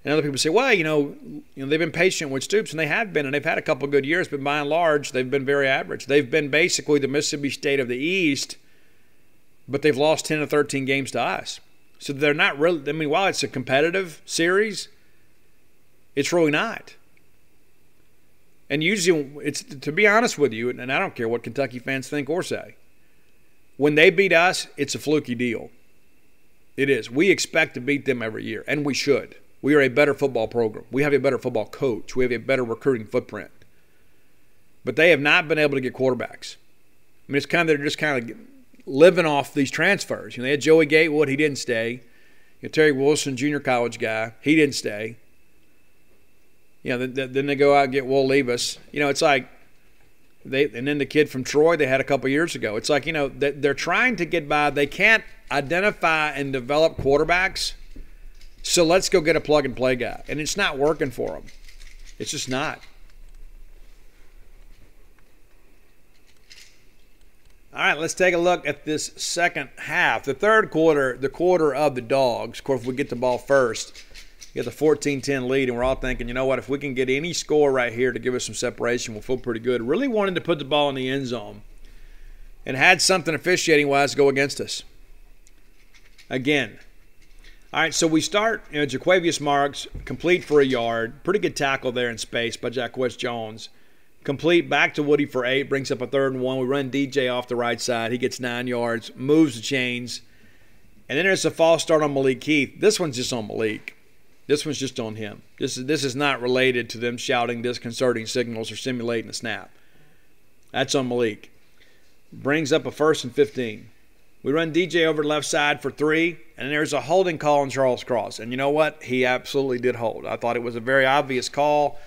And other people say, well, they've been patient with Stoops, and they have been, and they've had a couple good years, but by and large, they've been very average. They've been basically the Mississippi State of the East, but they've lost 10 or 13 games to us. So they're not really, while it's a competitive series, it's really not. And usually, it's, to be honest with you, and I don't care what Kentucky fans think or say, when they beat us, it's a fluky deal. It is. We expect to beat them every year, and we should. We are a better football program. We have a better football coach. We have a better recruiting footprint. But they have not been able to get quarterbacks. It's they're just kind of living off these transfers. They had Joey Gatewood. He didn't stay. Terry Wilson, junior college guy. He didn't stay. Then they go out and get Will Levis. It's like and then the kid from Troy they had a couple years ago. It's like, they're trying to get by. They can't identify and develop quarterbacks. So let's go get a plug-and-play guy. And it's not working for them. It's just not. All right, let's take a look at this second half. The third quarter, the quarter of the Dogs. Of course, if we get the ball first, you get the 14-10 lead, and we're all thinking, you know what, if we can get any score right here to give us some separation, we'll feel pretty good. Really wanted to put the ball in the end zone and had something officiating-wise go against us. Again. All right, so we start, Jaquavius Marks, complete for a yard. Pretty good tackle there in space by Jacquez Jones. Complete back to Woody for 8, brings up a 3rd and 1. We run DJ off the right side. He gets 9 yards, moves the chains. And then there's a false start on Malik Heath. This one's just on Malik. This one's just on him. This is not related to them shouting disconcerting signals or simulating a snap. That's on Malik. Brings up a 1st and 15. We run DJ over the left side for 3, and there's a holding call on Charles Cross. And you know what? He absolutely did hold. I thought it was a very obvious call.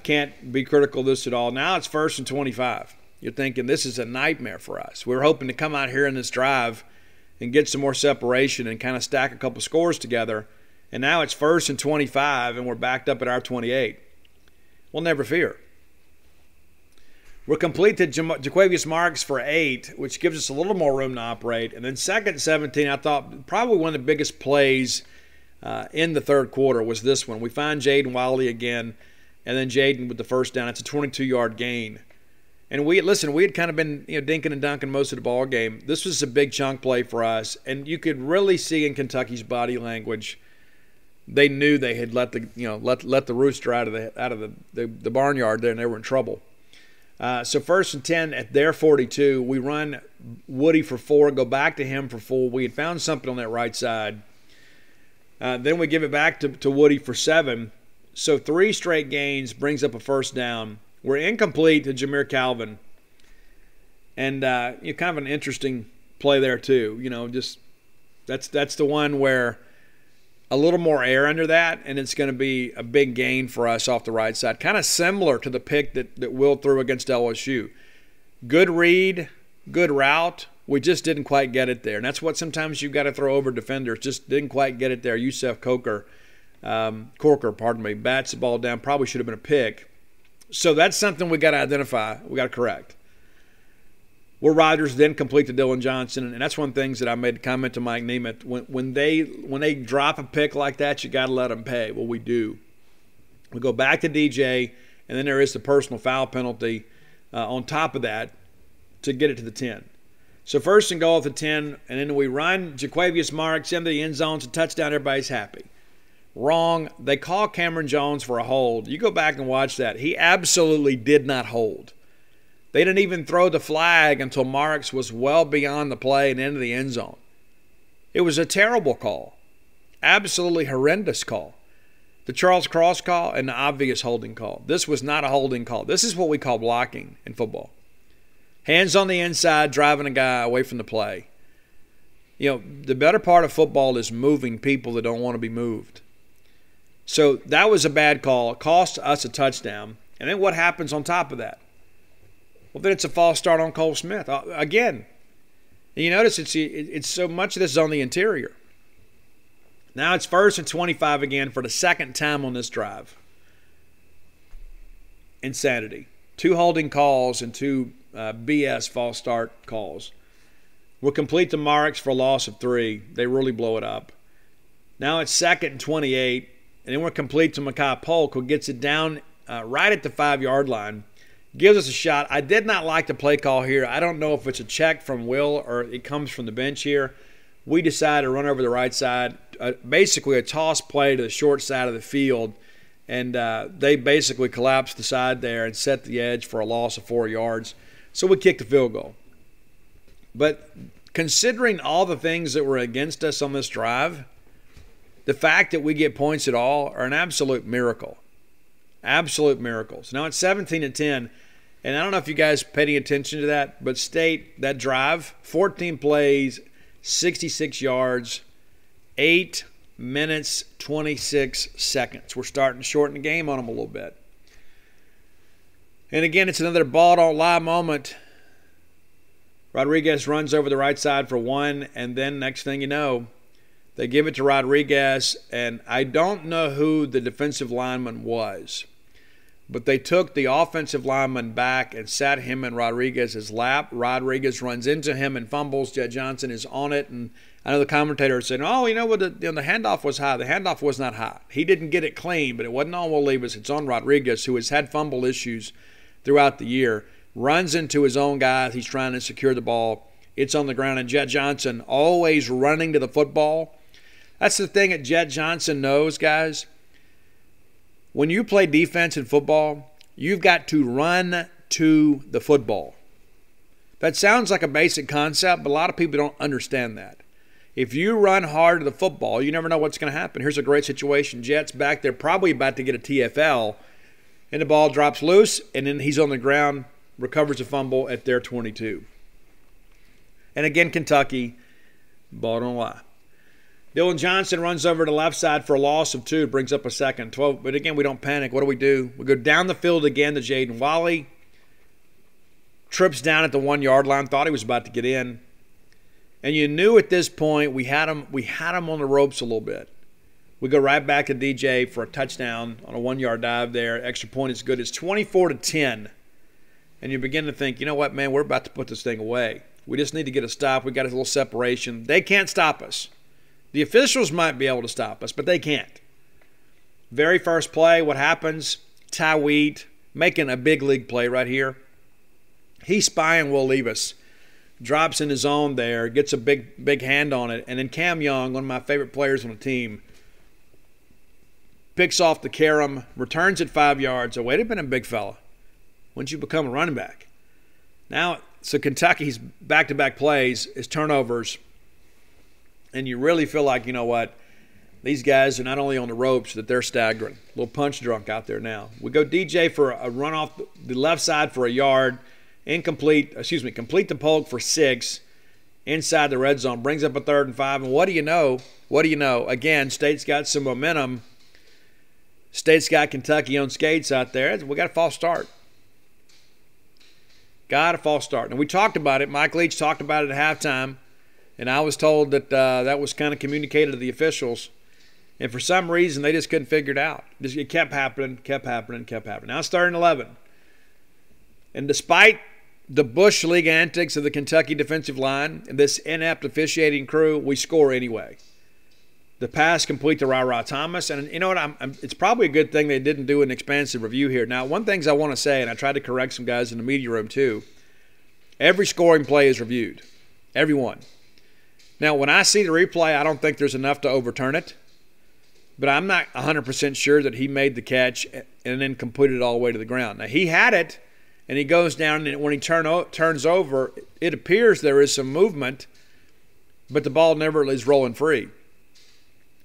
Can't be critical of this at all. Now it's 1st and 25. You're thinking this is a nightmare for us. We were hoping to come out here in this drive and get some more separation and kind of stack a couple scores together. And now it's 1st and 25, and we're backed up at our 28. We'll never fear. We're complete to Jaquavius Marks for 8, which gives us a little more room to operate. And then second and 17, I thought probably one of the biggest plays in the third quarter was this one. We find Jaden Wiley again, and then Jaden with the first down. It's a 22-yard gain. And we had kind of been dinking and dunking most of the ball game. This was a big chunk play for us, and you could really see in Kentucky's body language they knew they had let the rooster out of the barnyard there, and they were in trouble. So first and 10 at their 42, we run Woody for 4, go back to him for 4. We had found something on that right side. Then we give it back to Woody for 7. So 3 straight gains brings up a first down. We're incomplete to Jameer Calvin. And kind of an interesting play there too. Just that's the one where a little more air under that, and it's going to be a big gain for us off the right side. Kind of similar to the pick that Will threw against LSU. Good read, good route. We just didn't quite get it there. And that's what sometimes you've got to throw over defenders. Just didn't quite get it there. Yusef Corker, bats the ball down. Probably should have been a pick. So that's something we got to identify. We got to correct. Will Rogers then complete to Dylan Johnson, and that's one of the things that I made a comment to Mike Nemeth. When they drop a pick like that, you got to let them pay. Well, we do. We go back to DJ, and then there is the personal foul penalty on top of that to get it to the 10. So first and goal at the 10, and then we run Jaquavius Marks into the end zone. It's a touchdown. Everybody's happy. Wrong. They call Cameron Jones for a hold. You go back and watch that. He absolutely did not hold. They didn't even throw the flag until Marks was well beyond the play and into the end zone. It was a terrible call. Absolutely horrendous call. The Charles Cross call and the obvious holding call. This was not a holding call. This is what we call blocking in football. Hands on the inside, driving a guy away from the play. The better part of football is moving people that don't want to be moved. So that was a bad call. It cost us a touchdown. And then what happens on top of that? Well, then it's a false start on Cole Smith. Again, you notice it's so much of this is on the interior. Now it's first and 25 again for the second time on this drive. Insanity. 2 holding calls and 2 BS false start calls. We'll complete to Marks for a loss of 3. They really blow it up. Now it's second and 28, and then we're complete to Mekhi Polk, who gets it down right at the 5-yard line. Gives us a shot. I did not like the play call here. I don't know if it's a check from Will or it comes from the bench here. We decided to run over the right side, basically a toss play to the short side of the field, and they basically collapsed the side there and set the edge for a loss of 4 yards. So we kicked the field goal. But considering all the things that were against us on this drive, the fact that we get points at all are an absolute miracle. Absolute miracles. Now it's 17-10, and I don't know if you guys paid any attention to that, but State, that drive, 14 plays, 66 yards, 8 minutes, 26 seconds. We're starting to shorten the game on them a little bit. And again, it's another ball don't lie moment. Rodriguez runs over the right side for 1, and then next thing you know, they give it to Rodriguez, and I don't know who the defensive lineman was, but they took the offensive lineman back and sat him in Rodriguez's lap. Rodriguez runs into him and fumbles. Jed Johnson is on it, and I know the commentator said, "Oh, the handoff was high." The handoff was not high. He didn't get it clean, but it wasn't on Will Levis. It's on Rodriguez, who has had fumble issues throughout the year. Runs into his own guy. He's trying to secure the ball. It's on the ground, and Jed Johnson always running to the football. That's the thing that Jed Johnson knows, guys. When you play defense in football, you've got to run to the football. That sounds like a basic concept, but a lot of people don't understand that. If you run hard to the football, you never know what's going to happen. Here's a great situation. Jet's back there probably about to get a TFL, and the ball drops loose, and then he's on the ground, recovers a fumble at their 22. And again, Kentucky, ball don't lie. Dylan Johnson runs over to the left side for a loss of 2, brings up a second 12. But again, we don't panic. What do? We go down the field again to Jaden Wiley. Trips down at the 1-yard line, thought he was about to get in. And you knew at this point we had him on the ropes a little bit. We go right back to DJ for a touchdown on a 1-yard dive there. Extra point is good. It's 24-10. and you begin to think, you know what, man, we're about to put this thing away. We just need to get a stop. We got a little separation. They can't stop us. The officials might be able to stop us, but they can't. Very first play, what happens? Ty Wheat making a big league play right here. He's spying Will Levis. Drops in his zone there, gets a big hand on it, and then Cam Young, one of my favorite players on the team, picks off the carom, returns it 5 yards. Oh, wait a minute, big fella. When did you become a running back? Now, so Kentucky's back-to-back plays is turnovers, and you really feel like, you know what, these guys are not only on the ropes, that they're staggering. A little punch drunk out there now. We go DJ for a run off the left side for a yard. Complete the poke for 6 inside the red zone. Brings up a 3rd and 5. And what do you know? Again, State's got some momentum. State's got Kentucky on skates out there. We got a false start. And we talked about it. Mike Leach talked about it at halftime. And I was told that that was kind of communicated to the officials. And for some reason, they just couldn't figure it out. It kept happening. Now it's 3rd and 11. And despite the Bush League antics of the Kentucky defensive line and this inept officiating crew, we score anyway. The pass complete to Ra Thomas. And you know what? It's probably a good thing they didn't do an expansive review here. Now, one thing I want to say, and I tried to correct some guys in the media room too, every scoring play is reviewed. Every one. Now, when I see the replay, I don't think there's enough to overturn it. But I'm not 100% sure that he made the catch and then completed it all the way to the ground. Now, he had it. And he goes down, and when he turns over, it appears there is some movement, but the ball never is rolling free.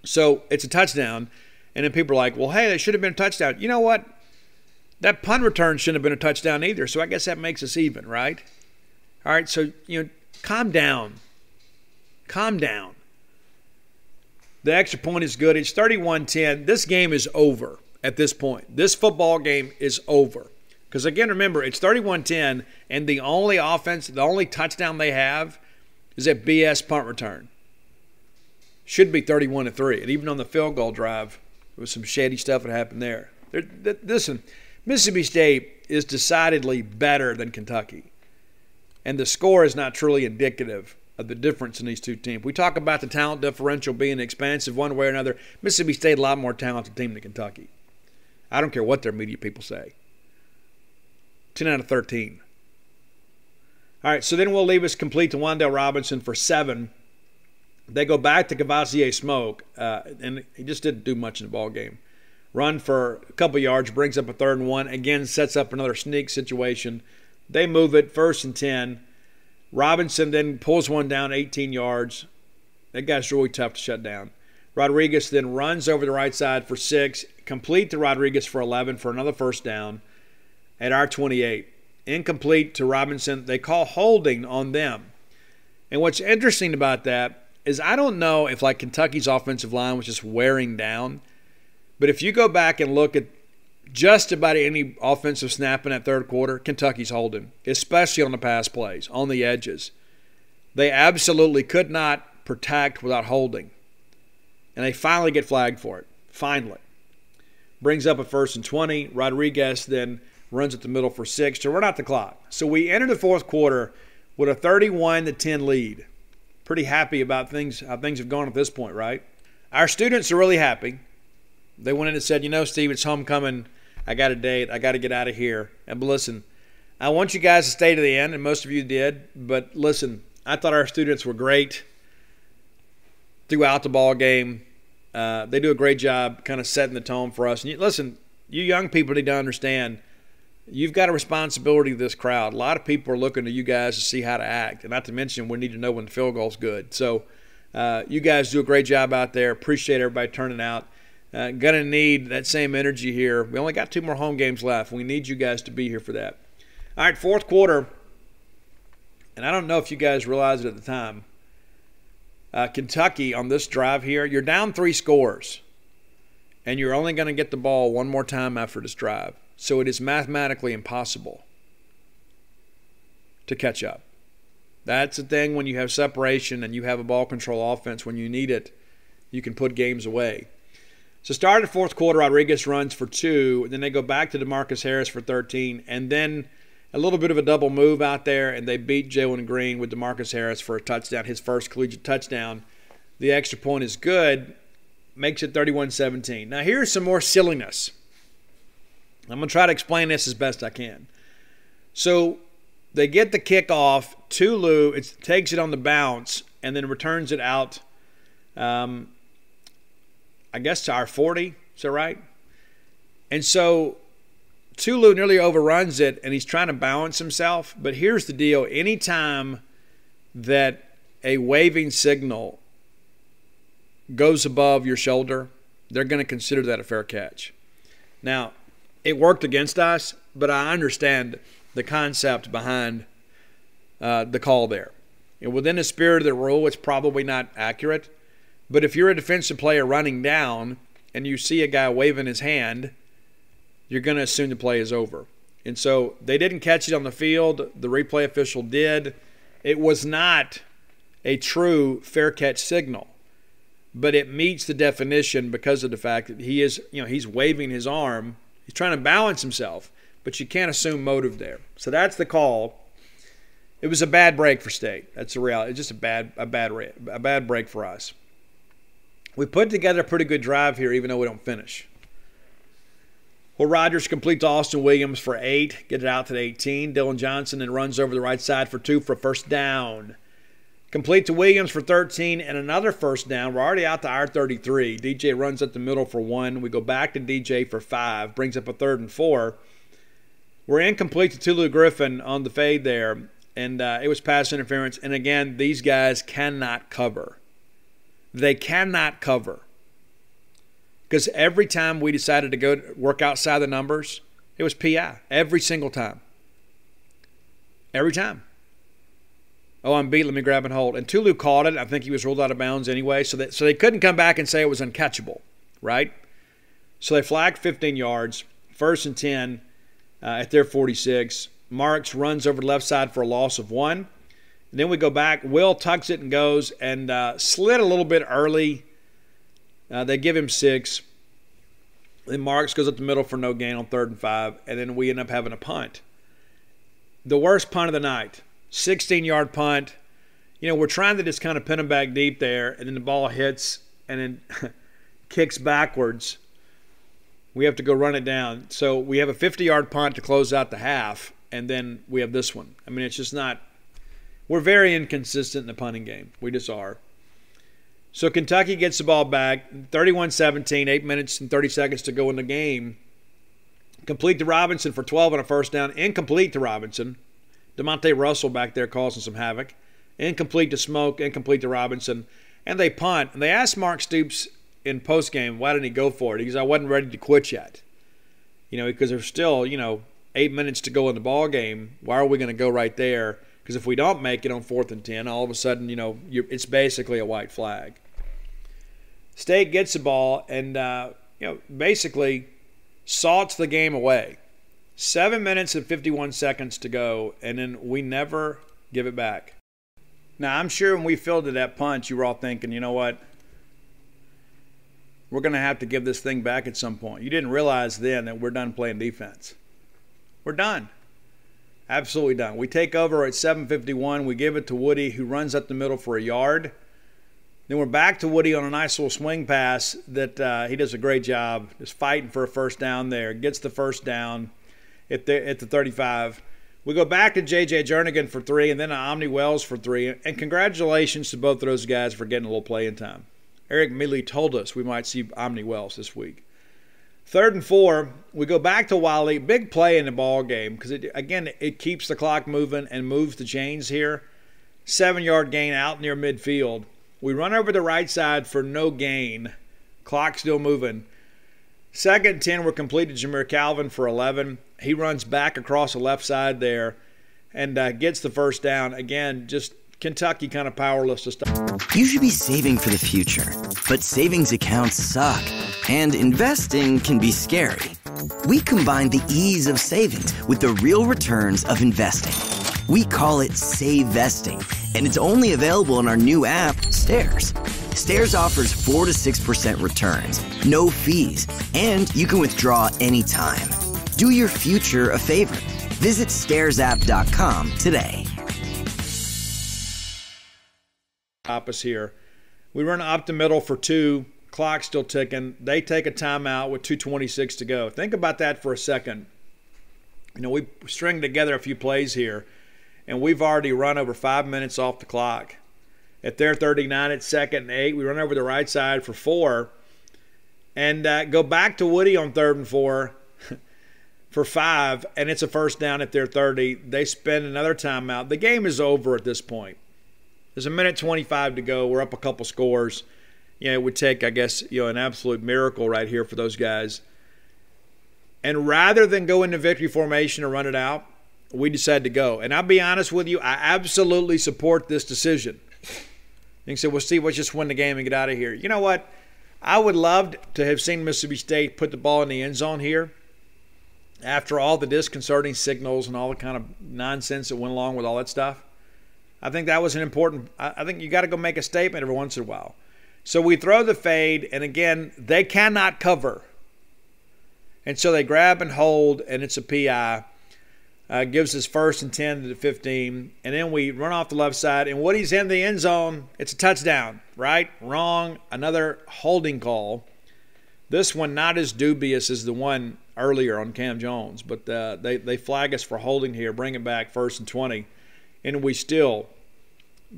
So it's a touchdown, and then people are like, well, hey, that should have been a touchdown. You know what? That punt return shouldn't have been a touchdown either, so I guess that makes us even, right? All right, so, calm down. The extra point is good. It's 31-10. This game is over at this point. This football game is over. Because, again, remember, it's 31-10, and the only touchdown they have is that BS punt return. Should be 31-3. And even on the field goal drive, there was some shady stuff that happened there. Listen, Mississippi State is decidedly better than Kentucky. And the score is not truly indicative of the difference in these two teams. We talk about the talent differential being expansive one way or another. Mississippi State a lot more talented team than Kentucky. I don't care what their media people say. 10 out of 13. All right, so then Will Levis complete to Wendell Robinson for 7. They go back to Cavassier Smoke, and he just didn't do much in the ball game. Run for a couple yards, brings up a 3rd and 1. Again, sets up another sneak situation. They move it, 1st and 10. Robinson then pulls one down 18 yards. That guy's really tough to shut down. Rodriguez then runs over the right side for 6. Complete to Rodriguez for 11 for another 1st down. At our 28. Incomplete to Robinson. They call holding on them. And what's interesting about that is I don't know if like Kentucky's offensive line was just wearing down. But if you go back and look at just about any offensive snap in that 3rd quarter, Kentucky's holding, especially on the pass plays, on the edges. They absolutely could not protect without holding. And they finally get flagged for it. Finally. Brings up a 1st and 20. Rodriguez then runs at the middle for 6 to run out the clock. So we enter the 4th quarter with a 31-10 lead. Pretty happy about how things have gone at this point, right? Our students are really happy. They went in and said, Steve, it's homecoming. I got a date. I got to get out of here. And listen, I want you guys to stay to the end, and most of you did. But listen, I thought our students were great throughout the ball game. They do a great job kind of setting the tone for us. And listen, you young people need to understand, you've got a responsibility to this crowd. A lot of people are looking to you guys to see how to act. And not to mention, we need to know when the field goal's good. So you guys do a great job out there. Appreciate everybody turning out. Going to need that same energy here. We only got 2 more home games left. We need you guys to be here for that. All right, 4th quarter. And I don't know if you guys realized it at the time. Kentucky on this drive here, you're down 3 scores. And you're only going to get the ball one more time after this drive. So it is mathematically impossible to catch up. That's the thing when you have separation and you have a ball control offense. When you need it, you can put games away. So start of the 4th quarter, Rodriguez runs for 2. Then they go back to DeMarcus Harris for 13. And then a little bit of a double move out there, and they beat Jalen Green with DeMarcus Harris for a touchdown, his first collegiate touchdown. The extra point is good, makes it 31-17. Now here's some more silliness. I'm going to try to explain this as best I can. So they get the kickoff. Tulu, it takes it on the bounce and then returns it out, I guess, to our 40. Is that right? And so Tulu nearly overruns it, and he's trying to balance himself. But here's the deal. Anytime that a waving signal goes above your shoulder, they're going to consider that a fair catch. Now, it worked against us, but I understand the concept behind the call there. And within the spirit of the rule, it's probably not accurate. But if you're a defensive player running down and you see a guy waving his hand, you're going to assume the play is over. And so they didn't catch it on the field. The replay official did. It was not a true fair catch signal, but it meets the definition because of the fact that he is, he's waving his arm. He's trying to balance himself, but you can't assume motive there. So that's the call. It was a bad break for State. That's the reality. It's just a bad break for us. We put together a pretty good drive here, even though we don't finish. Well, Rogers complete to Austin Williams for 8, get it out to the 18. Dylan Johnson then runs over the right side for 2 for a first down. Complete to Williams for 13 and another first down. We're already out to our 33. DJ runs up the middle for 1. We go back to DJ for 5, brings up a 3rd and 4. We're incomplete to Tulu Griffin on the fade there, and it was pass interference. And again, these guys cannot cover. They cannot cover. Because every time we decided to go work outside the numbers, it was PI. Every single time. Every time. Oh, I'm beat. Let me grab and hold. And Tulu caught it. I think he was ruled out of bounds anyway. So they couldn't come back and say it was uncatchable, right? So they flagged 15 yards. 1st and 10 at their 46. Marks runs over the left side for a loss of 1. And then we go back. Will tucks it and goes and slid a little bit early. They give him 6. Then Marks goes up the middle for no gain on 3rd and 5. And then we end up having a punt. The worst punt of the night. 16-yard punt. We're trying to just kind of pin them back deep there. And then the ball hits and then kicks backwards. We have to go run it down. So we have a 50-yard punt to close out the half. And then we have this one. I mean, it's just not – we're very inconsistent in the punting game. We just are. So Kentucky gets the ball back, 31-17, 8 minutes and 30 seconds to go in the game. Complete to Robinson for 12 and a first down. Incomplete to Robinson. DeMonte Russell back there causing some havoc. Incomplete to Smoke, incomplete to Robinson. And they punt. And they asked Mark Stoops in postgame, why didn't he go for it? He goes, I wasn't ready to quit yet. Because there's still, 8 minutes to go in the ball game. Why are we going to go right there? Because if we don't make it on 4th and 10, all of a sudden, it's basically a white flag. State gets the ball and, basically salts the game away. 7 minutes and 51 seconds to go, and then we never give it back. Now, I'm sure when we fielded that punch, you were all thinking, you know what? We're going to have to give this thing back at some point. You didn't realize then that we're done playing defense. We're done. Absolutely done. We take over at 7:51. We give it to Woody, who runs up the middle for a yard. Then we're back to Woody on a nice little swing pass that he does a great job just fighting for a first down there. Gets the first down at the 35. We go back to J.J. Jernigan for 3 and then to Omni Wells for 3. And congratulations to both of those guys for getting a little playing time. Eric Mealy told us we might see Omni Wells this week. 3rd and 4, we go back to Wiley. Big play in the ball game because, it keeps the clock moving and moves the chains here. 7-yard gain out near midfield. We run over the right side for no gain. Clock still moving. 2nd and 10, we're complete to Jameer Calvin for 11. He runs back across the left side there and gets the first down. Again, just Kentucky kind of powerless to start. You should be saving for the future, but savings accounts suck, and investing can be scary. We combine the ease of savings with the real returns of investing. We call it Save Vesting, and it's only available in our new app, Stairs. Stairs offers 4 to 6% returns, no fees, and you can withdraw anytime. Do your future a favor. Visit StaresApp.com today. Opposite here. We run up the middle for 2, clock still ticking. They take a timeout with 2:26 to go. Think about that for a second. We string together a few plays here, and we've already run over 5 minutes off the clock. At their 39, it's 2nd and 8. We run over the right side for 4, and go back to Woody on 3rd and 4 for 5, and it's a first down at their 30. They spend another timeout. The game is over at this point. There's 1:25 to go. We're up a couple scores. It would take, I guess, an absolute miracle right here for those guys. And rather than go into victory formation or run it out, we decided to go. And I'll be honest with you, I absolutely support this decision. You can say, well, Steve, let's just win the game and get out of here. You know what? I would love to have seen Mississippi State put the ball in the end zone here after all the disconcerting signals and all the kind of nonsense that went along with all that stuff. I think that was an important – I think you got to go make a statement every once in a while. So we throw the fade, and again, they cannot cover. And so they grab and hold, and it's a PI. Gives us 1st and 10 to the 15. And then we run off the left side, and Woody's in the end zone. It's a touchdown, right? Wrong. Another holding call. This one not as dubious as the one earlier on Cam Jones, but they flag us for holding here, bring it back 1st and 20. And we still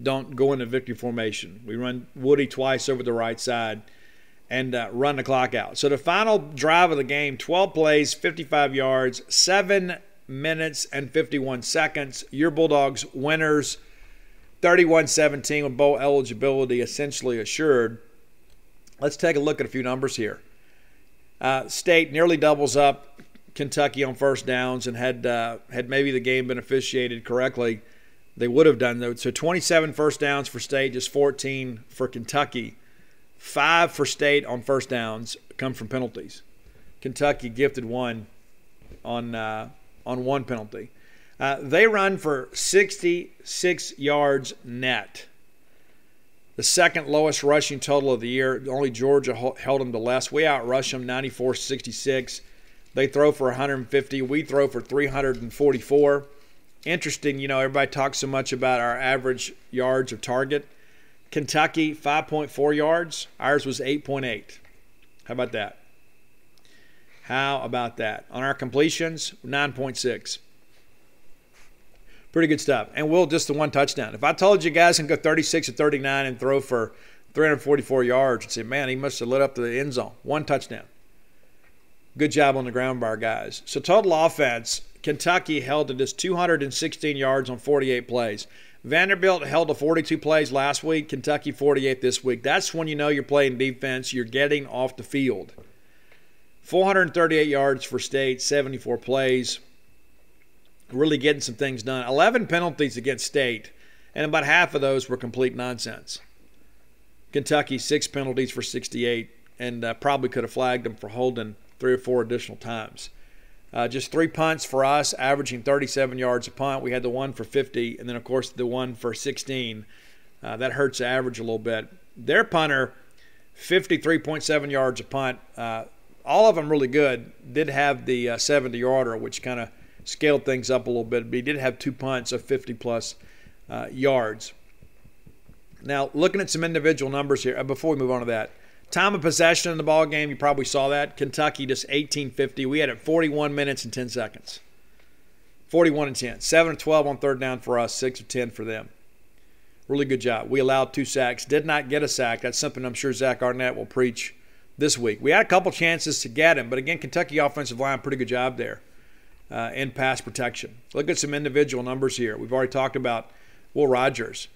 don't go into victory formation. We run Woody twice over the right side and run the clock out. So the final drive of the game, 12 plays, 55 yards, 7 minutes and 51 seconds. Your Bulldogs winners, 31-17 with bowl eligibility essentially assured. Let's take a look at a few numbers here. State nearly doubles up Kentucky on first downs, and had maybe the game been officiated correctly, they would have done that. So 27 first downs for State, just 14 for Kentucky. 5 for State on first downs come from penalties. Kentucky gifted 1 on 1 penalty. They run for 66 yards net. The second lowest rushing total of the year. Only Georgia held them to less. We outrush them 94-66. They throw for 150. We throw for 344. Interesting, everybody talks so much about our average yards of target. Kentucky, 5.4 yards. Ours was 8.8. How about that? On our completions, 9.6. Pretty good stuff. And Will, just the 1 touchdown. If I told you guys can go 36 or 39 and throw for 344 yards, you'd say, man, he must have lit up to the end zone. 1 touchdown. Good job on the ground by our guys. So total offense, Kentucky held to just 216 yards on 48 plays. Vanderbilt held to 42 plays last week. Kentucky 48 this week. That's when you know you're playing defense. You're getting off the field. 438 yards for State, 74 plays. Really getting some things done. 11 penalties against State, and about half of those were complete nonsense. Kentucky, 6 penalties for 68, and probably could have flagged them for holding 3 or 4 additional times. Just 3 punts for us, averaging 37 yards a punt. We had the 1 for 50, and then, of course, the 1 for 16. That hurts the average a little bit. Their punter, 53.7 yards a punt. All of them really good. Did have the 70-yarder, which kind of scaled things up a little bit. But he did have 2 punts of 50-plus yards. Now, looking at some individual numbers here, before we move on to that. Time of possession in the ball game, you probably saw that. Kentucky just 18:50. We had it 41 minutes and 10 seconds. 41 and 10. 7 of 12 on third down for us, 6 of 10 for them. Really good job. We allowed 2 sacks. Did not get a sack. That's something I'm sure Zach Arnett will preach this week. We had a couple chances to get him, but again, Kentucky offensive line, pretty good job there in pass protection. Look at some individual numbers here. We've already talked about Will Rogers.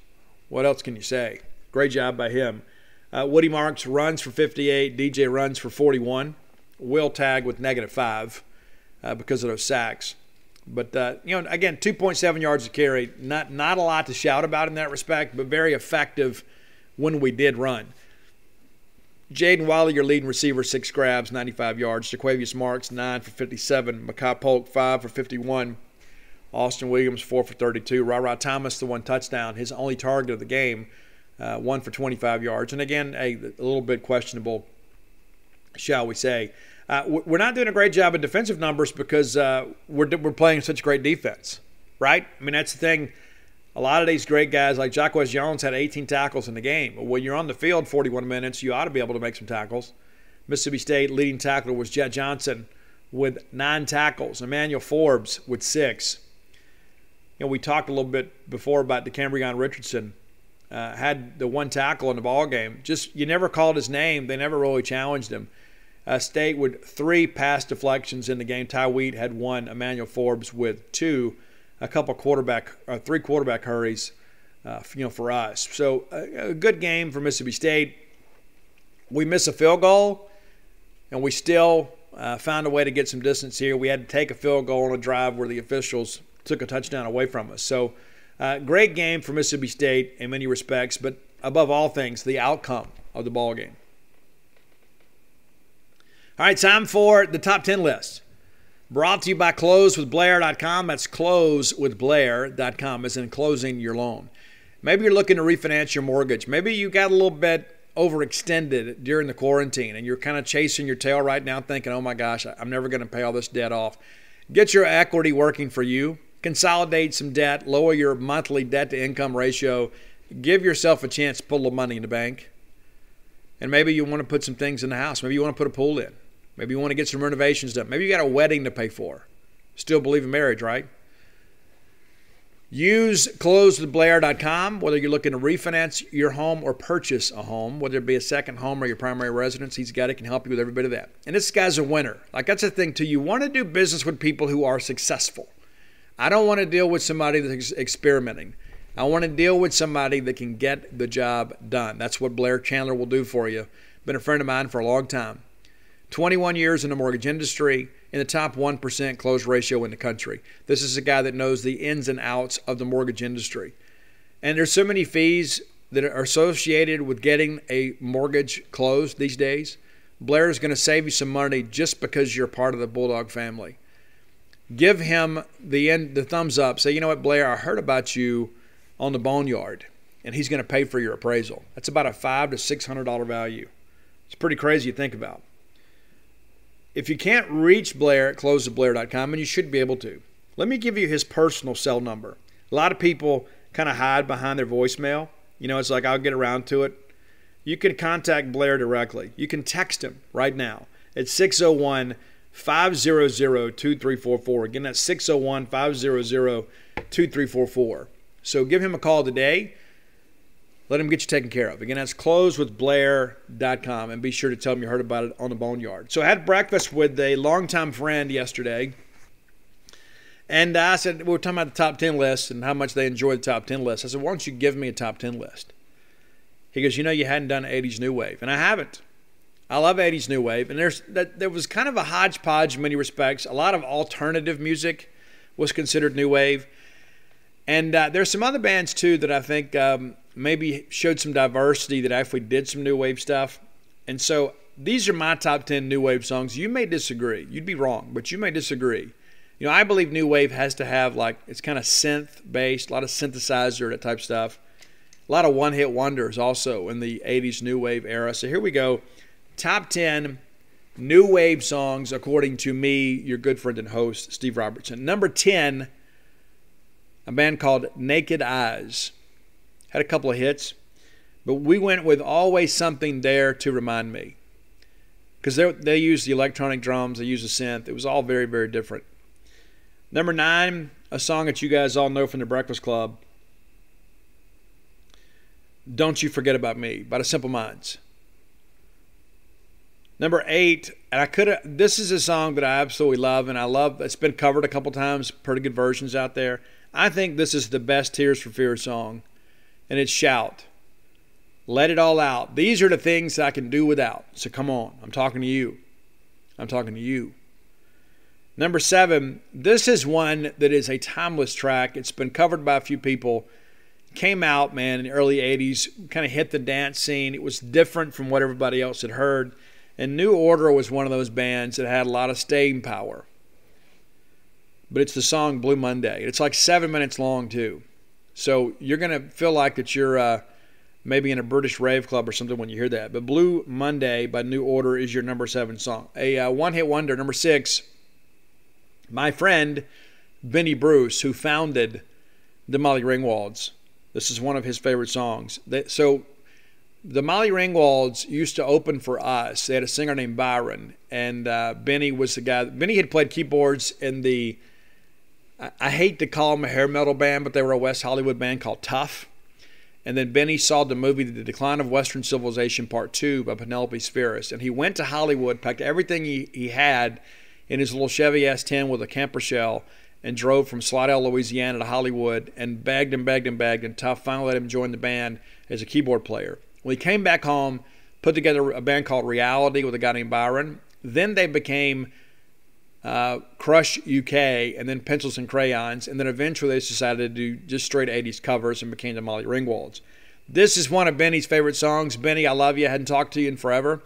What else can you say? Great job by him. Woody Marks runs for 58. DJ runs for 41. Will tag with -5 because of those sacks. But, again, 2.7 yards a carry. Not a lot to shout about in that respect, but very effective when we did run. Jaden Wiley, your leading receiver, 6 grabs, 95 yards. Jaquavius Marks, 9 for 57. Makai Polk, 5 for 51. Austin Williams, 4 for 32. Ra Thomas, the 1 touchdown, his only target of the game, 1 for 25 yards. And again, a little bit questionable, shall we say. We're not doing a great job of defensive numbers because we're playing such great defense, right? I mean, that's the thing. A lot of these great guys like Jacquez Jones had 18 tackles in the game. When you're on the field 41 minutes, you ought to be able to make some tackles. Mississippi State leading tackler was Jet Johnson with 9 tackles. Emmanuel Forbes with 6. We talked a little bit before about DeCambrion Richardson. Had the 1 tackle in the ball game. Just you never called his name. They never really challenged him. State with 3 pass deflections in the game. Ty Wheat had 1. Emmanuel Forbes with 2. A couple 3 quarterback hurries, for us. So a good game for Mississippi State. We miss a field goal, and we still found a way to get some distance here. We had to take a field goal on a drive where the officials took a touchdown away from us. So great game for Mississippi State in many respects, but above all things, the outcome of the ball game. All right, time for the top 10 list. Brought to you by closewithblair.com. That's closewithblair.com, as in closing your loan. Maybe you're looking to refinance your mortgage. Maybe you got a little bit overextended during the quarantine and you're kind of chasing your tail right now thinking, oh my gosh, I'm never going to pay all this debt off. Get your equity working for you. Consolidate some debt. Lower your monthly debt-to-income ratio. Give yourself a chance to put a little money in the bank. And maybe you want to put some things in the house. Maybe you want to put a pool in. Maybe you want to get some renovations done. Maybe you got a wedding to pay for. Still believe in marriage, right? Use closewithblair.com, whether you're looking to refinance your home or purchase a home, whether it be a second home or your primary residence. He's got it, can help you with every bit of that. And this guy's a winner. Like, that's the thing, too. You want to do business with people who are successful. I don't want to deal with somebody that's experimenting. I want to deal with somebody that can get the job done. That's what Blair Chandler will do for you. Been a friend of mine for a long time. 21 years in the mortgage industry, in the top 1% close ratio in the country. This is a guy that knows the ins and outs of the mortgage industry. And there's so many fees that are associated with getting a mortgage closed these days. Blair is going to save you some money just because you're part of the Bulldog family. Give him the thumbs up. Say, you know what, Blair, I heard about you on the Boneyard, and he's going to pay for your appraisal. That's about a $500 to $600 value. It's pretty crazy to think about. If you can't reach Blair at closewithblair.com, and you should be able to, let me give you his personal cell number. A lot of people kind of hide behind their voicemail. It's like, I'll get around to it. You can contact Blair directly. You can text him right now at 601-500-2344. Again, that's 601-500-2344. So give him a call today. Let him get you taken care of. Again, that's closewithblair.com, and be sure to tell him you heard about it on the Boneyard. So I had breakfast with a longtime friend yesterday, and I said, we were talking about the top 10 list and how much they enjoy the top 10 list. I said, why don't you give me a top 10 list? He goes, you hadn't done 80s New Wave, and I haven't. I love 80s New Wave, and there was kind of a hodgepodge in many respects. A lot of alternative music was considered New Wave. And there's some other bands, too, that I think maybe showed some diversity that actually did some New Wave stuff. And so these are my top 10 New Wave songs. You may disagree. You'd be wrong, but you may disagree. I believe New Wave has to have, it's kind of synth-based, a lot of synthesizer, that type stuff. A lot of one-hit wonders also in the 80s New Wave era. So here we go. Top 10 New Wave songs, according to me, your good friend and host, Steve Robertson. Number 10, a band called Naked Eyes. Had a couple of hits, but we went with Always Something There to Remind Me. Because they used the electronic drums, they used the synth. It was all very, very different. Number 9, a song that you guys all know from the Breakfast Club, Don't You Forget About Me, by the Simple Minds. Number 8, and this is a song that I absolutely love, and I love, it's been covered a couple times, pretty good versions out there. I think this is the best Tears for Fears song, and it's Shout. Let it all out. These are the things I can do without. So come on, I'm talking to you. I'm talking to you. Number 7, this is one that is a timeless track. It's been covered by a few people. Came out, man, in the early 80s, kind of hit the dance scene. It was different from what everybody else had heard. And New Order was one of those bands that had a lot of staying power. But it's the song Blue Monday. It's like 7 minutes long, too. So you're going to feel like that you're maybe in a British rave club or something when you hear that. But Blue Monday by New Order is your number 7 song. A one-hit wonder, number 6, my friend Benny Bruce, who founded the Molly Ringwalds. This is one of his favorite songs. So the Molly Ringwalds used to open for us. They had a singer named Byron, and Benny was the guy. Benny had played keyboards in the, I hate to call them a hair metal band, but they were a West Hollywood band called Tough. And then Benny saw the movie The Decline of Western Civilization Part 2 by Penelope Spheris. And he went to Hollywood, packed everything he had in his little Chevy S10 with a camper shell, and drove from Slidell, Louisiana to Hollywood, and begged and begged and begged, and Tough finally let him join the band as a keyboard player. When he came back home, put together a band called Reality with a guy named Byron. Then they became Crush UK, and then Pencils and Crayons, and then eventually they decided to do just straight 80s covers and became the Molly Ringwalds. This is one of Benny's favorite songs. Benny, I love you. I hadn't talked to you in forever.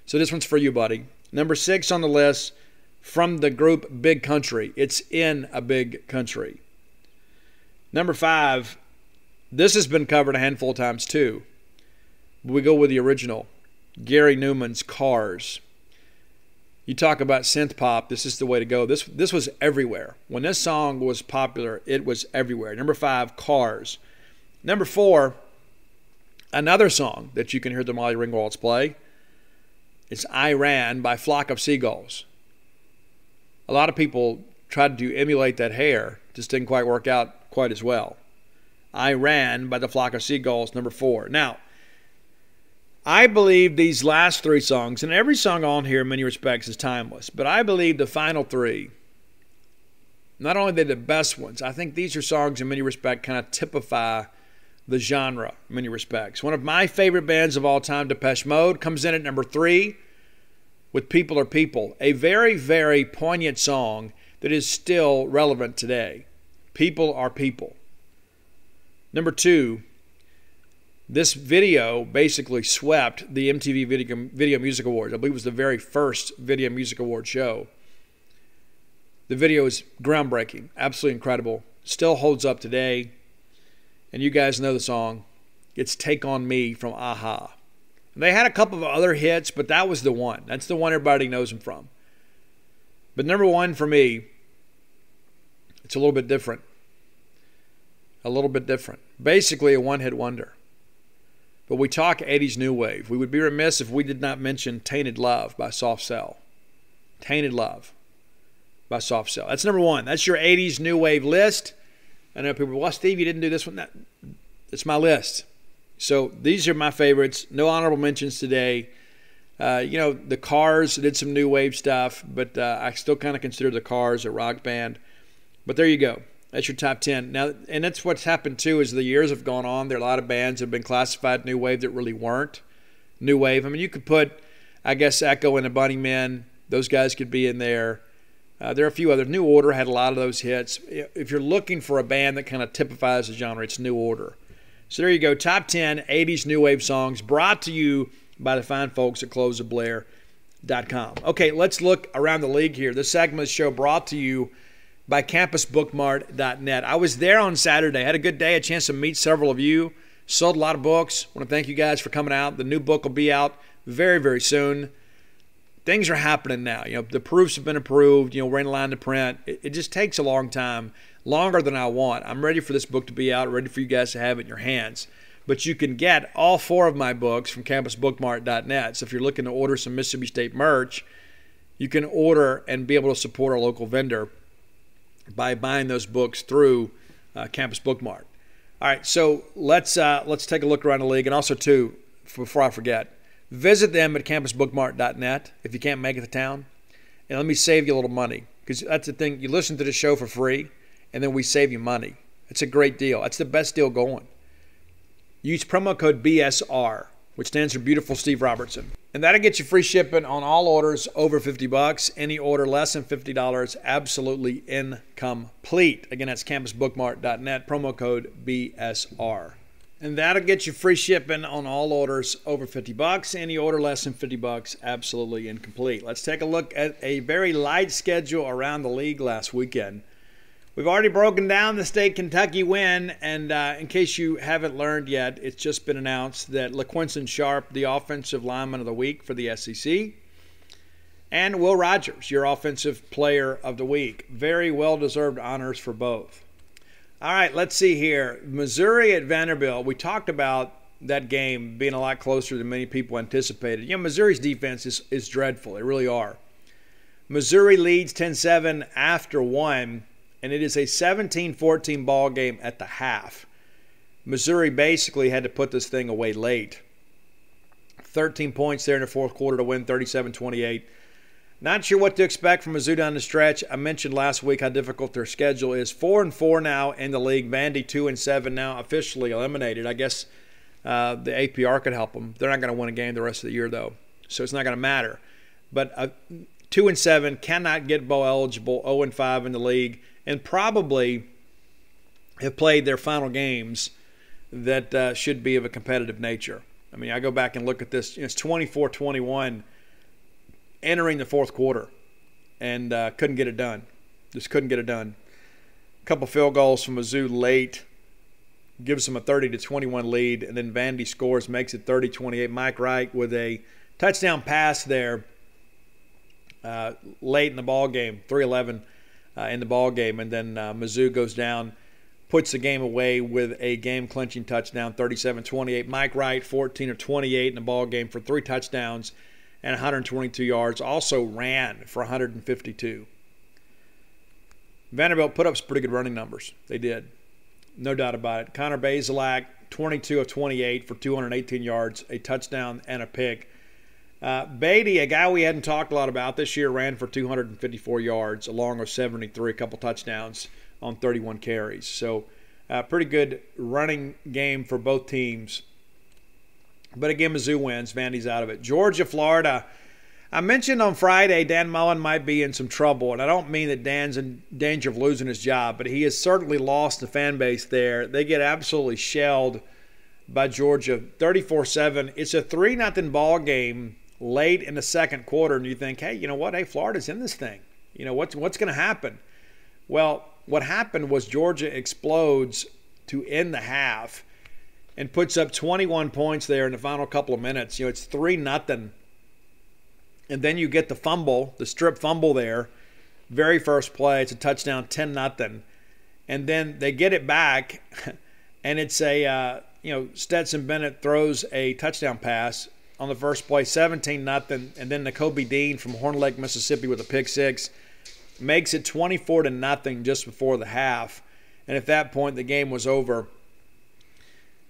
So this one's for you, buddy. Number 6 on the list, from the group Big Country. It's In a Big Country. Number 5, this has been covered a handful of times too. We go with the original, Gary Newman's Cars. You talk about synth pop, this is the way to go. This was everywhere. When this song was popular, it was everywhere. Number 5, Cars. Number 4, another song that you can hear the Molly Ringwalds play. It's I Ran by Flock of Seagulls. A lot of people tried to emulate that hair, just didn't quite work out quite as well. I Ran by the Flock of Seagulls, number 4. Now, I believe these last 3 songs, and every song on here in many respects is timeless, but I believe the final 3, not only are they the best ones, I think these are songs in many respects kind of typify the genre in many respects. One of my favorite bands of all time, Depeche Mode, comes in at number 3 with People Are People, a very, very poignant song that is still relevant today. People Are People. Number 2, this video basically swept the MTV Video Music Awards. I believe it was the very first Video Music Award show. The video is groundbreaking, absolutely incredible, still holds up today. And you guys know the song. It's Take On Me from A-ha. They had a couple of other hits, but that was the one. That's the one everybody knows them from. But number 1 for me, it's a little bit different. A little bit different. Basically a one-hit wonder. But we talk 80s new wave. We would be remiss if we did not mention Tainted Love by Soft Cell. Tainted Love by Soft Cell. That's number 1. That's your 80s new wave list. I know people, well, Steve, you didn't do this one. It's my list. So these are my favorites. No honorable mentions today. The Cars did some new wave stuff, but I still kind of consider the Cars a rock band. But there you go. That's your top 10. Now, and that's what's happened too as the years have gone on. There are a lot of bands that have been classified new wave that really weren't new wave. I mean, you could put, I guess, Echo and the Bunny Men. Those guys could be in there. There are a few others. New Order had a lot of those hits. If you're looking for a band that kind of typifies the genre, it's New Order. So there you go. Top 10 80s new wave songs brought to you by the fine folks at closetheblair.com. Okay, let's look around the league here. This segment of the show brought to you by campusbookmart.net. I was there on Saturday. Had a good day, a chance to meet several of you. Sold a lot of books. I want to thank you guys for coming out. The new book will be out very, very soon. Things are happening now. The proofs have been approved. We're in line to print. It just takes a long time, longer than I want. I'm ready for this book to be out, ready for you guys to have it in your hands. But you can get all 4 of my books from campusbookmart.net. So if you're looking to order some Mississippi State merch, you can order and be able to support our local vendor by buying those books through Campus Bookmart. All right, so let's take a look around the league. And also, too, before I forget, visit them at campusbookmart.net if you can't make it to town. And let me save you a little money, because that's the thing. You listen to the show for free, and then we save you money. It's a great deal. That's the best deal going. Use promo code BSR, which stands for Beautiful Steve Robertson. And that'll get you free shipping on all orders over $50. Any order less than $50, absolutely incomplete. Again, that's campusbookmart.net, promo code BSR. And that'll get you free shipping on all orders over $50. Any order less than $50, absolutely incomplete. Let's take a look at a very light schedule around the league last weekend. We've already broken down the State Kentucky win, and in case you haven't learned yet, it's just been announced that LaQuinton Sharp, the Offensive Lineman of the Week for the SEC, and Will Rogers, your Offensive Player of the Week. Very well-deserved honors for both. All right, let's see here. Missouri at Vanderbilt. We talked about that game being a lot closer than many people anticipated. You know, Missouri's defense is dreadful. They really are. Missouri leads 10-7 after one, and it is a 17-14 ball game at the half. Missouri basically had to put this thing away late. 13 points there in the fourth quarter to win 37-28. Not sure what to expect from Mizzou down the stretch. I mentioned last week how difficult their schedule is. 4-4 now in the league. Vandy 2-7 now officially eliminated. I guess the APR could help them. They're not going to win a game the rest of the year, though, so it's not going to matter. But 2-7 cannot get bowl eligible. 0-5 in the league, and probably have played their final games that should be of a competitive nature. I mean, I go back and look at this. It's 24-21 entering the fourth quarter, and couldn't get it done. Just couldn't get it done. A couple field goals from Mizzou late gives them a 30-21 lead, and then Vandy scores, makes it 30-28. Mike Wright with a touchdown pass there late in the ball game, 3:11 in the ball game, and then Mizzou goes down, puts the game away with a game-clinching touchdown, 37-28. Mike Wright, 14 of 28 in the ball game for 3 touchdowns and 122 yards. Also ran for 152. Vanderbilt put up some pretty good running numbers. They did. No doubt about it. Connor Basilek, 22 of 28 for 218 yards, a touchdown and a pick. Beatty, a guy we hadn't talked a lot about this year, ran for 254 yards along with 73, a couple touchdowns on 31 carries. So pretty good running game for both teams. But again, Mizzou wins. Vandy's out of it. Georgia, Florida. I mentioned on Friday Dan Mullen might be in some trouble, and I don't mean that Dan's in danger of losing his job, but he has certainly lost the fan base there. They get absolutely shelled by Georgia, 34-7. It's a 3-0 ball game late in the second quarter, and you think, hey, you know what? Hey, Florida's in this thing. You know, what's going to happen? Well, what happened was Georgia explodes to end the half and puts up 21 points there in the final couple of minutes. You know, it's 3-0. And then you get the fumble, the strip fumble there. Very first play, it's a touchdown, 10-0. And then they get it back, and it's a, Stetson Bennett throws a touchdown pass on the first play, 17-0. And then Nakobe Dean from Horn Lake, Mississippi with a pick six makes it 24-0 just before the half. And at that point, the game was over.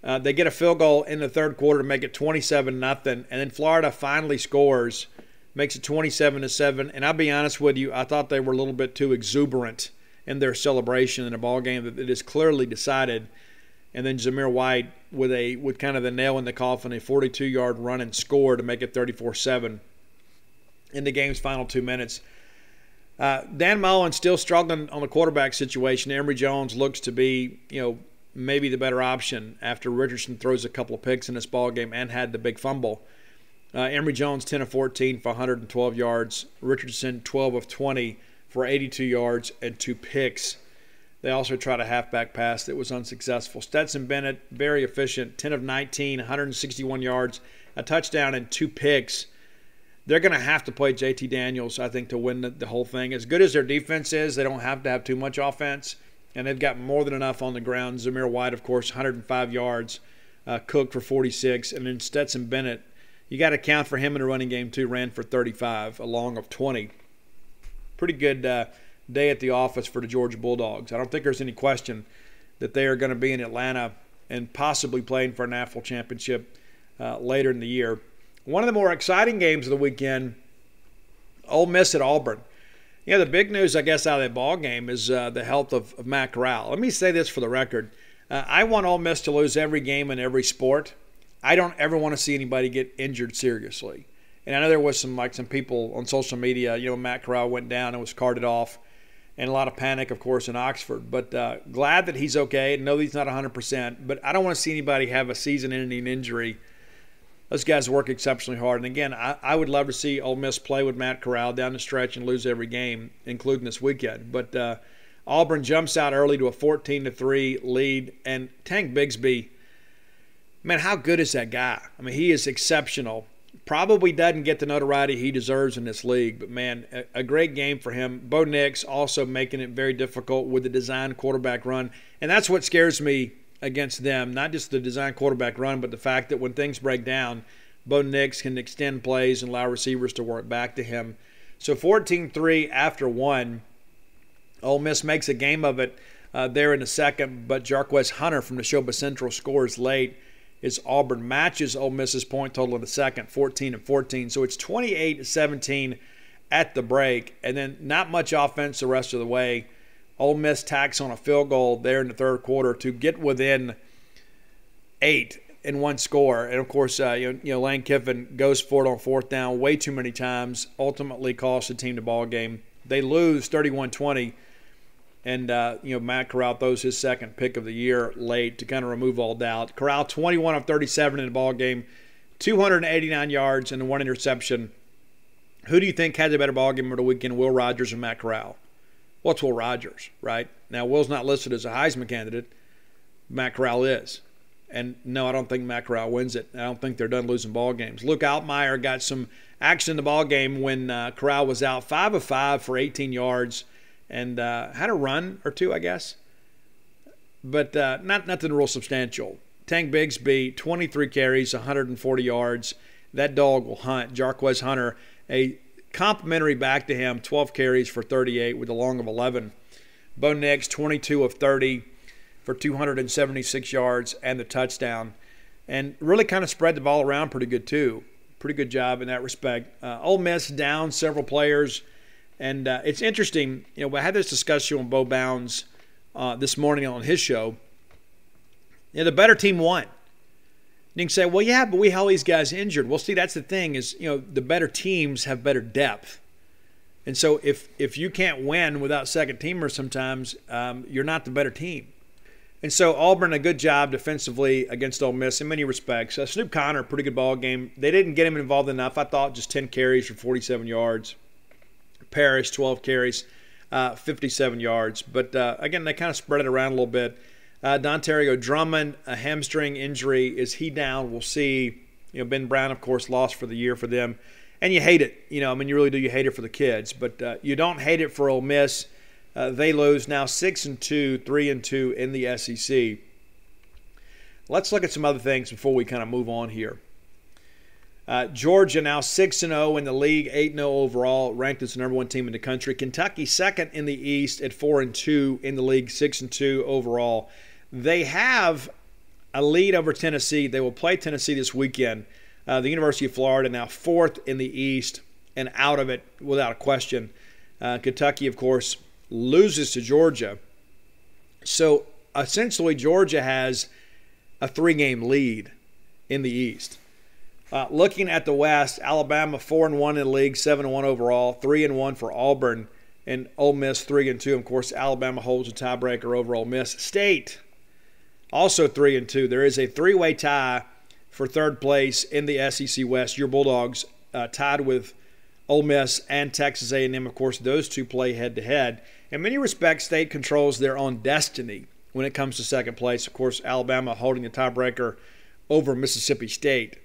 They get a field goal in the third quarter to make it 27-0, and then Florida finally scores, makes it 27-7. And I'll be honest with you, I thought they were a little bit too exuberant in their celebration in a ball game that it is clearly decided. And then Zamir White with kind of the nail in the coffin, a 42-yard run and score to make it 34-7 in the game's final 2 minutes. Dan Mullen still struggling on the quarterback situation. Emory Jones looks to be, maybe the better option after Richardson throws a couple of picks in this ball game and had the big fumble. Emory Jones 10 of 14 for 112 yards. Richardson 12 of 20 for 82 yards and 2 picks. They also tried a halfback pass that was unsuccessful. Stetson Bennett, very efficient, 10 of 19, 161 yards, a touchdown and 2 picks. They're going to have to play JT Daniels, I think, to win the whole thing. As good as their defense is, they don't have to have too much offense. And they've got more than enough on the ground. Zamir White, of course, 105 yards, Cook for 46. And then Stetson Bennett, you got to count for him in the running game, too, ran for 35, along of 20. Pretty good day at the office for the Georgia Bulldogs. I don't think there's any question that they are going to be in Atlanta and possibly playing for a national championship later in the year. One of the more exciting games of the weekend, Ole Miss at Auburn. The big news, I guess, out of that ball game is the health of Matt Corral. Let me say this for the record. I want Ole Miss to lose every game in every sport. I don't ever want to see anybody get injured seriously. And I know there was some people on social media, Matt Corral went down and was carted off, and a lot of panic, of course, in Oxford. But glad that he's okay. Know he's not 100%, but I don't want to see anybody have a season-ending injury. Those guys work exceptionally hard. And again, I would love to see Ole Miss play with Matt Corral down the stretch and lose every game, including this weekend. But Auburn jumps out early to a 14-3 lead. And Tank Bigsby, man, how good is that guy? I mean, he is exceptional. Probably doesn't get the notoriety he deserves in this league, but, man, a great game for him. Bo Nix also making it very difficult with the design quarterback run. And that's what scares me against them, not just the design quarterback run, but the fact that when things break down, Bo Nix can extend plays and allow receivers to work back to him. So 14-3 after one. Ole Miss makes a game of it there in the second, but Jarquez Hunter from Neshoba Central scores late as Auburn matches Ole Miss's point total in the second, 14-14. So it's 28-17 at the break, and then not much offense the rest of the way. Ole Miss tacks on a field goal there in the third quarter to get within 8 in one score. And, of course, Lane Kiffin goes for it on fourth down way too many times, ultimately costs the team the ball game. They lose 31-20. And, Matt Corral throws his second pick of the year late to kind of remove all doubt. Corral 21 of 37 in the ball game, 289 yards and one interception. Who do you think had the better ball game over the weekend, Will Rogers or Matt Corral? Well, it's Will Rogers, right? Now, Will's not listed as a Heisman candidate. Matt Corral is. And, no, I don't think Matt Corral wins it. I don't think they're done losing ball games. Luke Altmaier got some action in the ball game when Corral was out, 5 of 5 for 18 yards. And had a run or two, I guess. But nothing real substantial. Tank Bigsby, 23 carries, 140 yards. That dog will hunt. Jarquez Hunter, a complimentary back to him, 12 carries for 38 with a long of 11. Bo Nix, 22 of 30 for 276 yards and the touchdown. And really kind of spread the ball around pretty good, too. Pretty good job in that respect. Ole Miss down several players. And it's interesting, I had this discussion with Bo Bounds this morning on his show. The better team won. And you can say, well, yeah, but we held these guys injured. Well, see, that's the thing is, the better teams have better depth. And so if you can't win without second teamers sometimes, you're not the better team. And so Auburn, a good job defensively against Ole Miss in many respects. Snoop Connor, pretty good ball game. They didn't get him involved enough. I thought just 10 carries for 47 yards. Parrish, 12 carries, 57 yards. But, again, they kind of spread it around a little bit. Dontario Drummond, a hamstring injury. Is he down? We'll see. Ben Brown, of course, lost for the year for them. And you hate it. You really do. You hate it for the kids. But you don't hate it for Ole Miss. They lose now 6-2, 3-2 in the SEC. Let's look at some other things before we kind of move on here. Georgia now 6-0 in the league, 8-0 overall, ranked as the number one team in the country. Kentucky second in the East at 4-2 in the league, 6-2 overall. They have a lead over Tennessee. They will play Tennessee this weekend. The University of Florida now fourth in the East and out of it without a question. Kentucky, of course, loses to Georgia. So essentially Georgia has a 3-game lead in the East. Looking at the West, Alabama 4-1 in the league, 7-1 overall, 3-1 for Auburn, and Ole Miss 3-2. Of course, Alabama holds a tiebreaker over Ole Miss. State also 3-2. There is a 3-way tie for third place in the SEC West. Your Bulldogs tied with Ole Miss and Texas A&M. Of course, those two play head-to-head. In many respects, State controls their own destiny when it comes to second place. Of course, Alabama holding the tiebreaker over Mississippi State.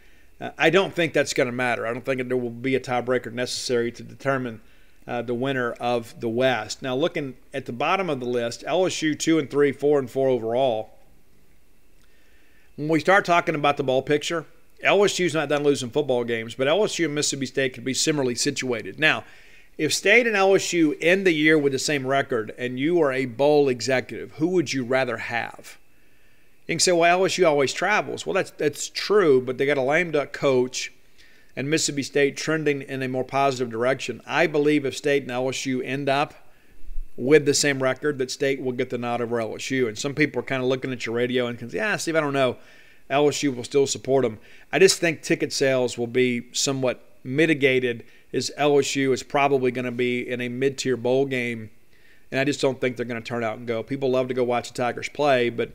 I don't think that's going to matter. I don't think there will be a tiebreaker necessary to determine the winner of the West. Now, looking at the bottom of the list, LSU 2-3, 4-4 overall. When we start talking about the ball picture, LSU's not done losing football games, but LSU and Mississippi State could be similarly situated. Now, if State and LSU end the year with the same record and you are a bowl executive, who would you rather have? You can say, well, LSU always travels. Well, that's true, but they got a lame duck coach and Mississippi State trending in a more positive direction. I believe if State and LSU end up with the same record, that State will get the nod over LSU. And some people are kind of looking at your radio and can say, yeah, Steve, I don't know. LSU will still support them. I just think ticket sales will be somewhat mitigated as LSU is probably going to be in a mid-tier bowl game, and I just don't think they're going to turn out and go. People love to go watch the Tigers play, but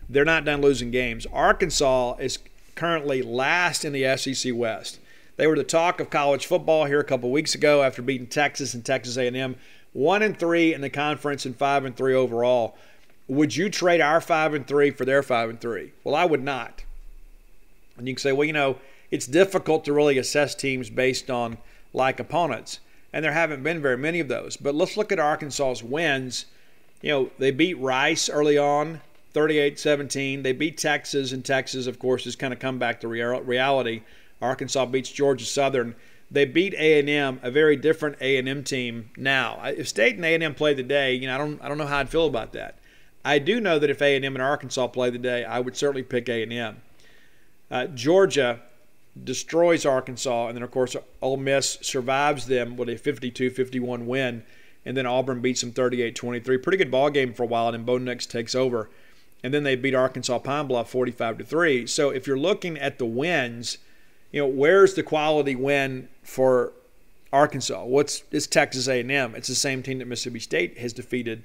they're not done losing games. Arkansas is currently last in the SEC West. They were the talk of college football here a couple weeks ago after beating Texas and Texas A&M. 1-3 in the conference and 5-3 overall. Would you trade our 5-3 for their 5-3? Well, I would not. And you can say, well, you know, it's difficult to really assess teams based on like opponents. And there haven't been very many of those. But let's look at Arkansas's wins. You know, they beat Rice early on, 38-17. They beat Texas, and Texas, of course, has kind of come back to reality. Arkansas beats Georgia Southern. They beat A&M, a very different A&M team now. If State and A&M play today, you know, I don't know how I'd feel about that. I do know that if A&M and Arkansas play today, I would certainly pick A&M. Georgia destroys Arkansas, and then, of course, Ole Miss survives them with a 52-51 win, and then Auburn beats them 38-23. Pretty good ball game for a while, and then Bo Nix takes over. And then they beat Arkansas Pine Bluff 45-3. So if you're looking at the wins, you know, where's the quality win for Arkansas? It's Texas A&M. It's the same team that Mississippi State has defeated.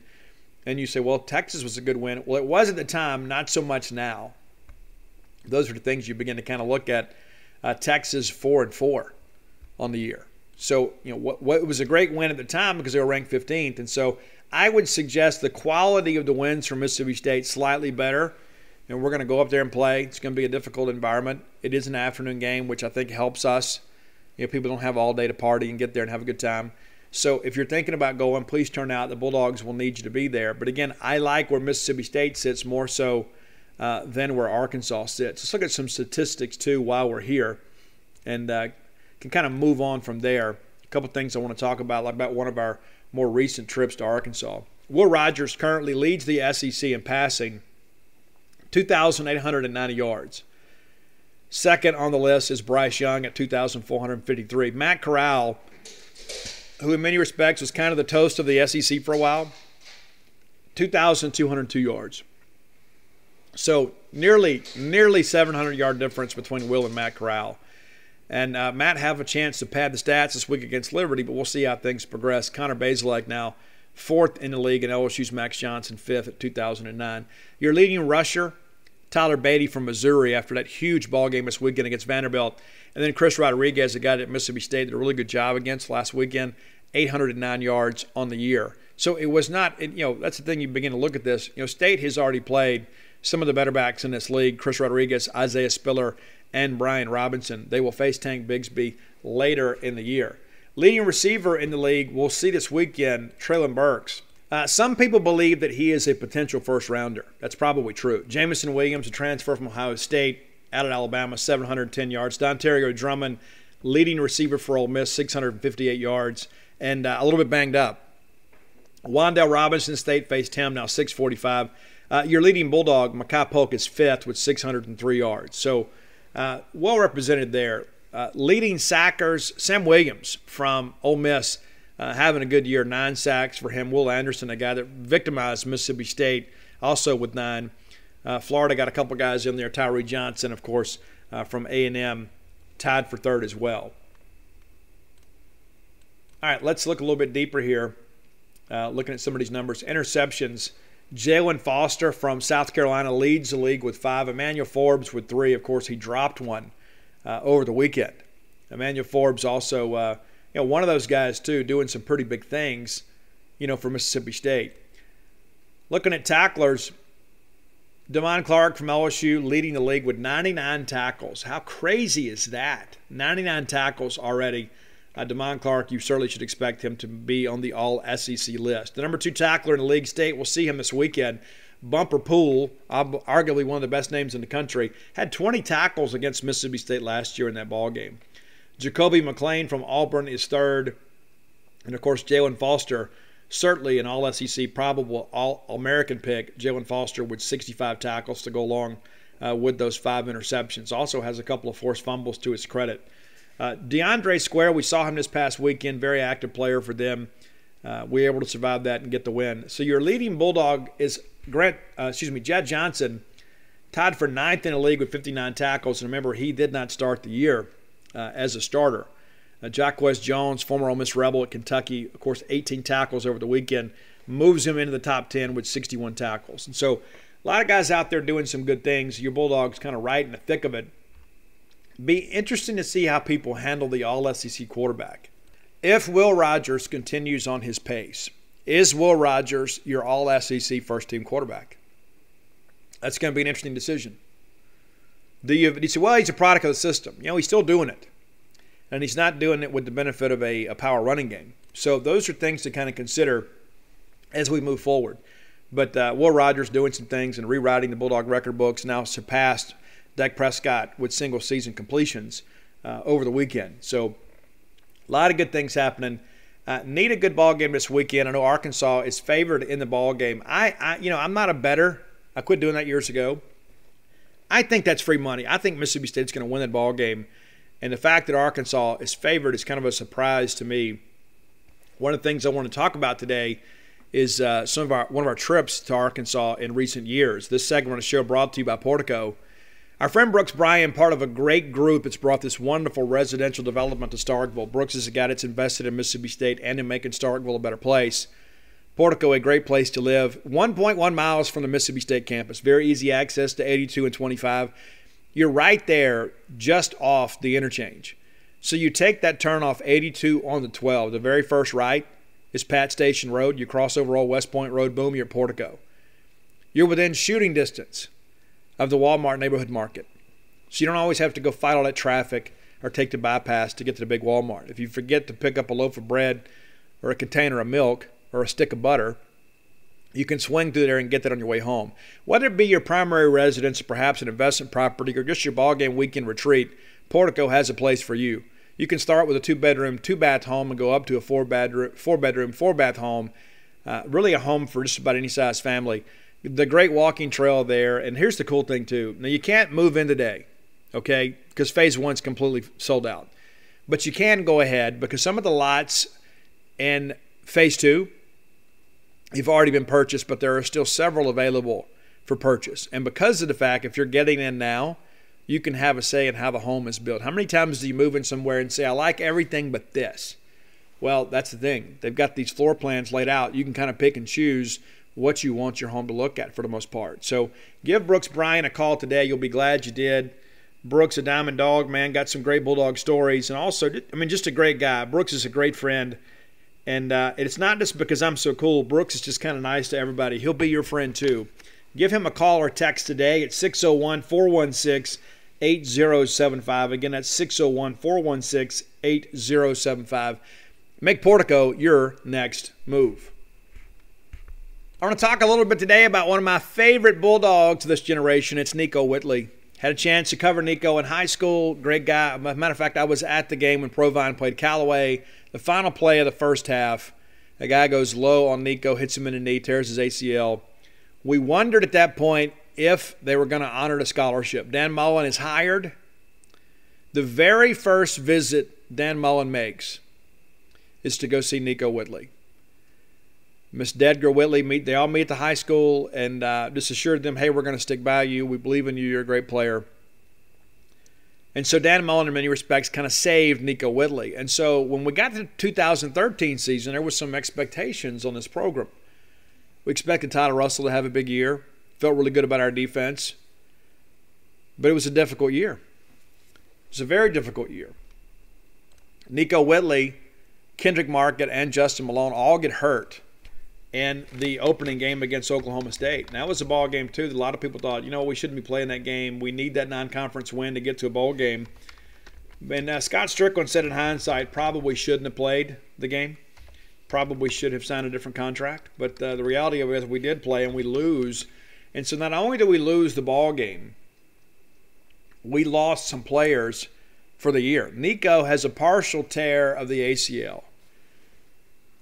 And you say, well, Texas was a good win. Well, it was at the time, not so much now. Those are the things you begin to kind of look at. Texas 4-4 on the year. So, you know, what was a great win at the time because they were ranked 15th. And so I would suggest the quality of the wins from Mississippi State slightly better. And we're going to go up there and play. It's going to be a difficult environment. It is an afternoon game, which I think helps us. You know, people don't have all day to party and get there and have a good time. So if you're thinking about going, please turn out. The Bulldogs will need you to be there. But again, I like where Mississippi State sits more so than where Arkansas sits. Let's look at some statistics, too, while we're here. And can kind of move on from there. A couple things I want to talk about, like about one of our more recent trips to Arkansas. Will Rogers currently leads the SEC in passing, 2,890 yards. Second on the list is Bryce Young at 2,453. Matt Corral, who in many respects was kind of the toast of the SEC for a while, 2,202 yards. So nearly 700-yard difference between Will and Matt Corral. And Matt have a chance to pad the stats this week against Liberty, but we'll see how things progress. Connor Basilek now fourth in the league, and LSU's Max Johnson fifth at 2009. Your leading rusher, Tyler Beatty from Missouri, after that huge ball game this weekend against Vanderbilt. And then Chris Rodriguez, a guy at Mississippi State did a really good job against last weekend, 809 yards on the year. So it was not, you know, that's the thing you begin to look at this. You know, State has already played some of the better backs in this league, Chris Rodriguez, Isaiah Spiller, and Brian Robinson. They will face Tank Bigsby later in the year. Leading receiver in the league, we'll see this weekend, Treylon Burks. Some people believe that he is a potential first-rounder. That's probably true. Jameson Williams, a transfer from Ohio State, out of Alabama, 710 yards. Dontario Drummond, leading receiver for Ole Miss, 658 yards, and a little bit banged up. Wendell Robinson, State faced him, now 645. Your leading Bulldog, Mekhi Polk, is fifth with 603 yards. So well represented there. Leading sackers, Sam Williams from Ole Miss, having a good year, 9 sacks for him. Will Anderson, a guy that victimized Mississippi State, also with 9. Florida got a couple guys in there. Tyree Johnson, of course, from A&M, tied for third as well. All right, let's look a little bit deeper here, looking at some of these numbers. Interceptions, Jalen Foster from South Carolina leads the league with 5. Emmanuel Forbes with 3. Of course, he dropped one over the weekend. Emmanuel Forbes also, one of those guys, too, doing some pretty big things, for Mississippi State. Looking at tacklers, Damon Clark from LSU leading the league with 99 tackles. How crazy is that? 99 tackles already. Damon Clark, you certainly should expect him to be on the all-SEC list. The number 2 tackler in the league, State, we'll see him this weekend. Bumper Poole, arguably one of the best names in the country, had 20 tackles against Mississippi State last year in that ball game. Jacoby McClain from Auburn is third. And, of course, Jalen Foster, certainly an all-SEC, probable all-American pick. Jalen Foster with 65 tackles to go along with those 5 interceptions. Also has a couple of forced fumbles to his credit. DeAndre Square, we saw him this past weekend, very active player for them. We were able to survive that and get the win. So your leading Bulldog is Jad Johnson, tied for 9th in the league with 59 tackles. And remember, he did not start the year as a starter. Jacquez Jones, former Ole Miss Rebel at Kentucky, of course, 18 tackles over the weekend, moves him into the top 10 with 61 tackles. And so a lot of guys out there doing some good things. Your Bulldogs kind of right in the thick of it. Be interesting to see how people handle the all-SEC quarterback. If Will Rogers continues on his pace, Is Will Rogers your all-SEC first-team quarterback? That's going to be an interesting decision. You say, well, he's a product of the system. He's still doing it. And he's not doing it with the benefit of a power running game. So those are things to kind of consider as we move forward. But Will Rogers doing some things and rewriting the Bulldog record books, now surpassed Dak Prescott with single-season completions over the weekend. So a lot of good things happening. Need a good ball game this weekend. I know Arkansas is favored in the ball game. I'm not a bettor. I quit doing that years ago. I think that's free money. I think Mississippi State's going to win that ball game. And the fact that Arkansas is favored is kind of a surprise to me. One of the things I want to talk about today is one of our trips to Arkansas in recent years. This segment of the show brought to you by Portico. Our friend Brooks Bryan, part of a great group that's brought this wonderful residential development to Starkville. Brooks is a guy that's invested in Mississippi State and in making Starkville a better place. Portico, a great place to live. 1.1 miles from the Mississippi State campus. Very easy access to 82 and 25. You're right there just off the interchange. So you take that turn off 82 on the 12. The very first right is Pat Station Road. You cross over Old West Point Road, boom, you're at Portico. You're within shooting distance of the Walmart neighborhood market. So you don't always have to go fight all that traffic or take the bypass to get to the big Walmart. If you forget to pick up a loaf of bread or a container of milk or a stick of butter, you can swing through there and get that on your way home. Whether it be your primary residence, perhaps an investment property, or just your ballgame weekend retreat, Portico has a place for you. You can start with a 2-bedroom, 2-bath home and go up to a 4-bedroom, 4-bath home. Really a home for just about any size family. The great walking trail there. And here's the cool thing, too. Now, you can't move in today, okay, because Phase 1's completely sold out. But you can go ahead because some of the lots in Phase 2 have already been purchased, but there are still several available for purchase. And because of the fact, if you're getting in now, you can have a say in how the home is built. How many times do you move in somewhere and say, I like everything but this? Well, that's the thing. They've got these floor plans laid out. You can kind of pick and choose what you want your home to look at for the most part. So give Brooks Bryan a call today. You'll be glad you did. Brooks, a diamond dog, man, got some great Bulldog stories. And also, just a great guy. Brooks is a great friend. And it's not just because I'm so cool. Brooks is just kind of nice to everybody. He'll be your friend too. Give him a call or text today at 601-416-8075. Again, that's 601-416-8075. Make Portico your next move. I want to talk a little bit today about one of my favorite Bulldogs this generation. It's Nico Whitley. Had a chance to cover Nico in high school. Great guy. As a matter of fact, I was at the game when Provine played Callaway. The final play of the first half, a guy goes low on Nico, hits him in the knee, tears his ACL. We wondered at that point if they were going to honor the scholarship. Dan Mullen is hired. The very first visit Dan Mullen makes is to go see Nico Whitley. Miss Dedgar Whitley, they all meet at the high school and just assured them, hey, we're going to stick by you. We believe in you. You're a great player. And so Dan Mullen, in many respects, kind of saved Nico Whitley. And so when we got to the 2013 season, there was some expectations on this program. We expected Tyler Russell to have a big year. Felt really good about our defense. But it was a difficult year. It was a very difficult year. Nico Whitley, Kendrick Market, and Justin Malone all get hurt in the opening game against Oklahoma State. And that was a ball game, too, that a lot of people thought, we shouldn't be playing that game. We need that non-conference win to get to a bowl game. And Scott Strickland said in hindsight, probably shouldn't have played the game. Probably should have signed a different contract. But the reality of it is we did play and we lose. And so not only did we lose the ball game, we lost some players for the year. Nico has a partial tear of the ACL.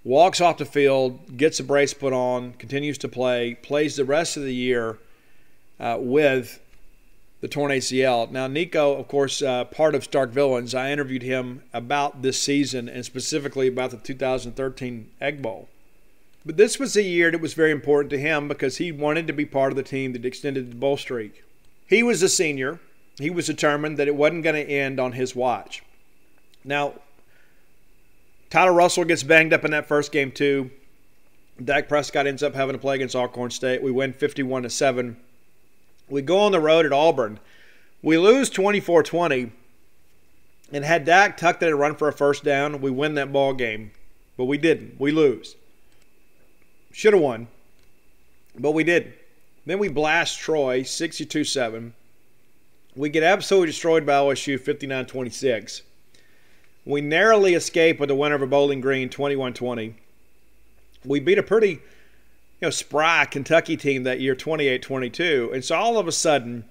Walks off the field, gets a brace put on, continues to play, plays the rest of the year with the torn ACL. Now, Nico, of course, part of Stark Villains. I interviewed him about this season and specifically about the 2013 Egg Bowl. But this was a year that was very important to him because he wanted to be part of the team that extended the bowl streak. He was a senior. He was determined that it wasn't going to end on his watch. Now, Tyler Russell gets banged up in that first game too. Dak Prescott ends up having to play against Alcorn State. We win 51-7. We go on the road at Auburn. We lose 24-20. And had Dak tucked it and run for a first down, we win that ball game. But we didn't. We lose. Should have won, but we didn't. Then we blast Troy 62-7. We get absolutely destroyed by OSU 59-26. We narrowly escape with the winner over Bowling Green 21-20. We beat a pretty spry Kentucky team that year 28-22. And so all of a sudden,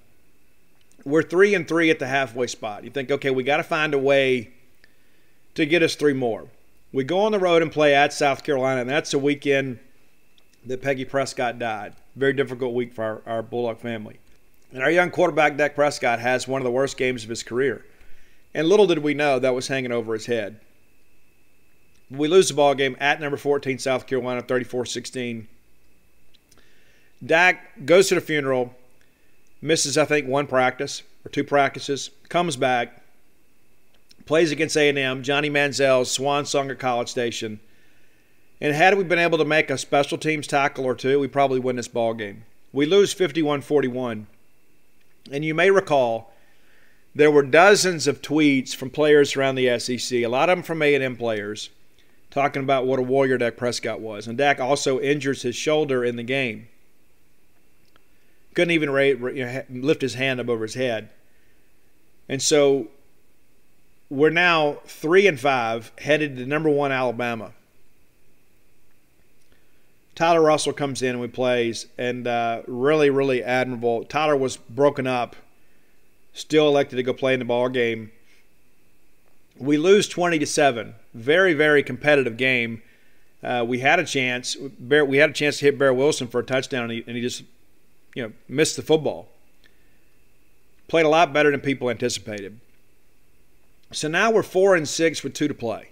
we're 3-3 at the halfway spot. You think, okay, we got to find a way to get us 3 more. We go on the road and play at South Carolina, and that's the weekend that Peggy Prescott died. Very difficult week for our Bulldog family. And our young quarterback, Dak Prescott, has one of the worst games of his career. And little did we know that was hanging over his head. We lose the ball game at number 14, South Carolina, 34-16. Dak goes to the funeral, misses, I think, 1 practice or 2 practices, comes back, plays against A&M, Johnny Manziel's swan song at College Station. And had we been able to make a special teams tackle or 2, we probably win this ball game. We lose 51-41. And you may recall there were dozens of tweets from players around the SEC, a lot of them from A&M players, talking about what a warrior Dak Prescott was. And Dak also injures his shoulder in the game. Couldn't even lift his hand up over his head. And so we're now 3-5, headed to number 1 Alabama. Tyler Russell comes in and we plays, and really, really admirable. Tyler was broken up, still elected to go play in the ball game. We lose 20-7. Very, very competitive game. We had a chance. We had a chance to hit Bear Wilson for a touchdown, and he just missed the football. Played a lot better than people anticipated. So now we're 4-6 with 2 to play.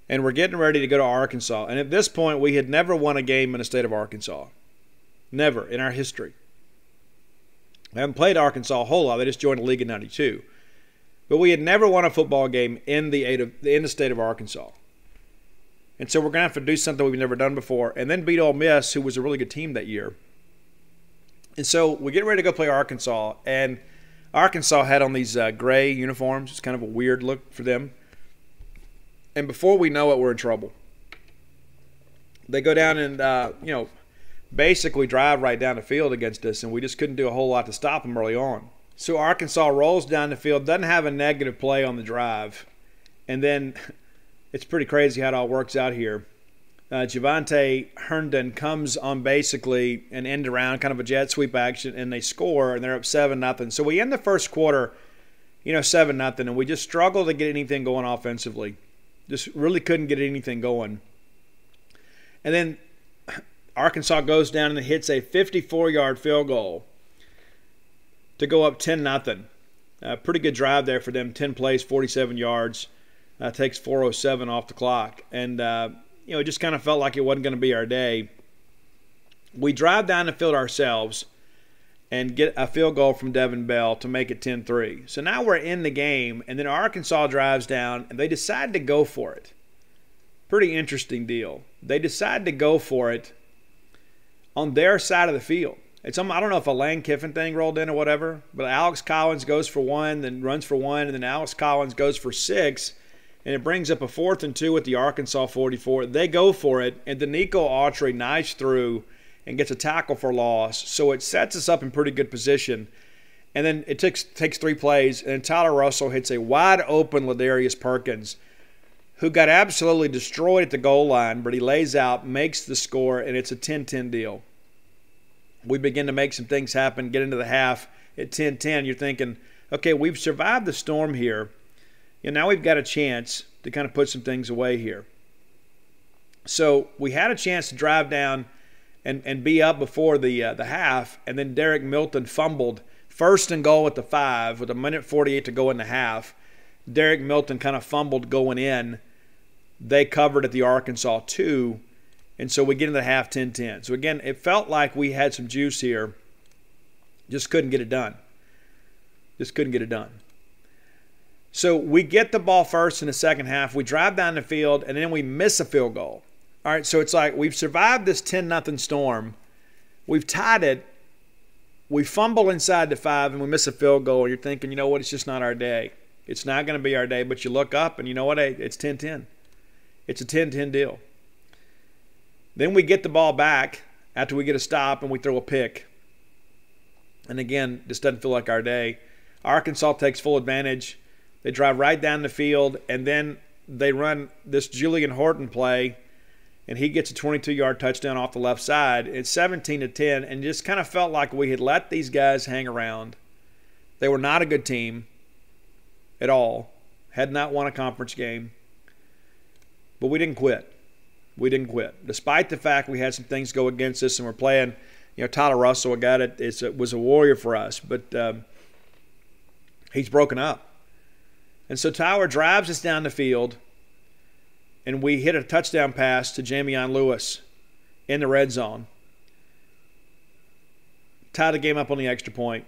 And we're getting ready to go to Arkansas. And at this point, we had never won a game in the state of Arkansas. Never in our history. We haven't played Arkansas a whole lot. They just joined the league in '92. But we had never won a football game in the state of Arkansas. And so we're going to have to do something we've never done before. And then beat Ole Miss, who was a really good team that year. And so we get ready to go play Arkansas. And Arkansas had on these gray uniforms. It's kind of a weird look for them. And before we know it, we're in trouble. They go down and, basically drive right down the field against us, and we just couldn't do a whole lot to stop them early on. So Arkansas rolls down the field, doesn't have a negative play on the drive. And then it's pretty crazy how it all works out here. Javante Herndon comes on basically an end around, kind of a jet sweep action, and they score, and they're up 7-0. So we end the first quarter, 7-0, and we just struggled to get anything going offensively. Just really couldn't get anything going. And then Arkansas goes down and hits a 54-yard field goal to go up 10-0. Pretty good drive there for them. 10 plays, 47 yards. Takes 4:07 off the clock. And, it just kind of felt like it wasn't going to be our day. We drive down the field ourselves and get a field goal from Devin Bell to make it 10-3. So now we're in the game, and then Arkansas drives down, and they decide to go for it. Pretty interesting deal. They decide to go for it on their side of the field. I don't know if a Lane Kiffin thing rolled in or whatever, but Alex Collins goes for 1, then runs for 1, and then Alex Collins goes for 6, and it brings up a 4th and 2 at the Arkansas 44. They go for it, and then Nico Autry knives through and gets a tackle for loss. So it sets us up in pretty good position. And then it takes 3 plays, and Tyler Russell hits a wide-open Ladarius Perkins, who got absolutely destroyed at the goal line, but he lays out, makes the score, and it's a 10-10 deal. We begin to make some things happen, get into the half at 10-10. You're thinking, okay, we've survived the storm here, and now we've got a chance to kind of put some things away here. So we had a chance to drive down and be up before the half, and then Derek Milton fumbled 1st and goal at the 5 with 1:48 to go in the half. Derek Milton kind of fumbled going in. They covered at the Arkansas 2, and so we get into the half 10-10. So again, it felt like we had some juice here. Just couldn't get it done. So we get the ball first in the second half. We drive down the field, and then we miss a field goal. All right, so it's like we've survived this 10-0 storm. We've tied it. We fumble inside the 5, and we miss a field goal. You're thinking, you know what, it's just not our day. It's not going to be our day, but you look up, and you know what, it's 10-10. It's a 10-10 deal. Then we get the ball back after we get a stop and we throw a pick. And again, this doesn't feel like our day. Arkansas takes full advantage. They drive right down the field, and then they run this Julian Horton play, and he gets a 22-yard touchdown off the left side. It's 17-10, and just kind of felt like we had let these guys hang around. They were not a good team at all, had not won a conference game, but we didn't quit. We didn't quit. Despite the fact we had some things go against us and we're playing, Tyler Russell, a guy that was a warrior for us, but he's broken up. And so Tyler drives us down the field, and we hit a touchdown pass to Jamion Lewis in the red zone. Tie the game up on the extra point.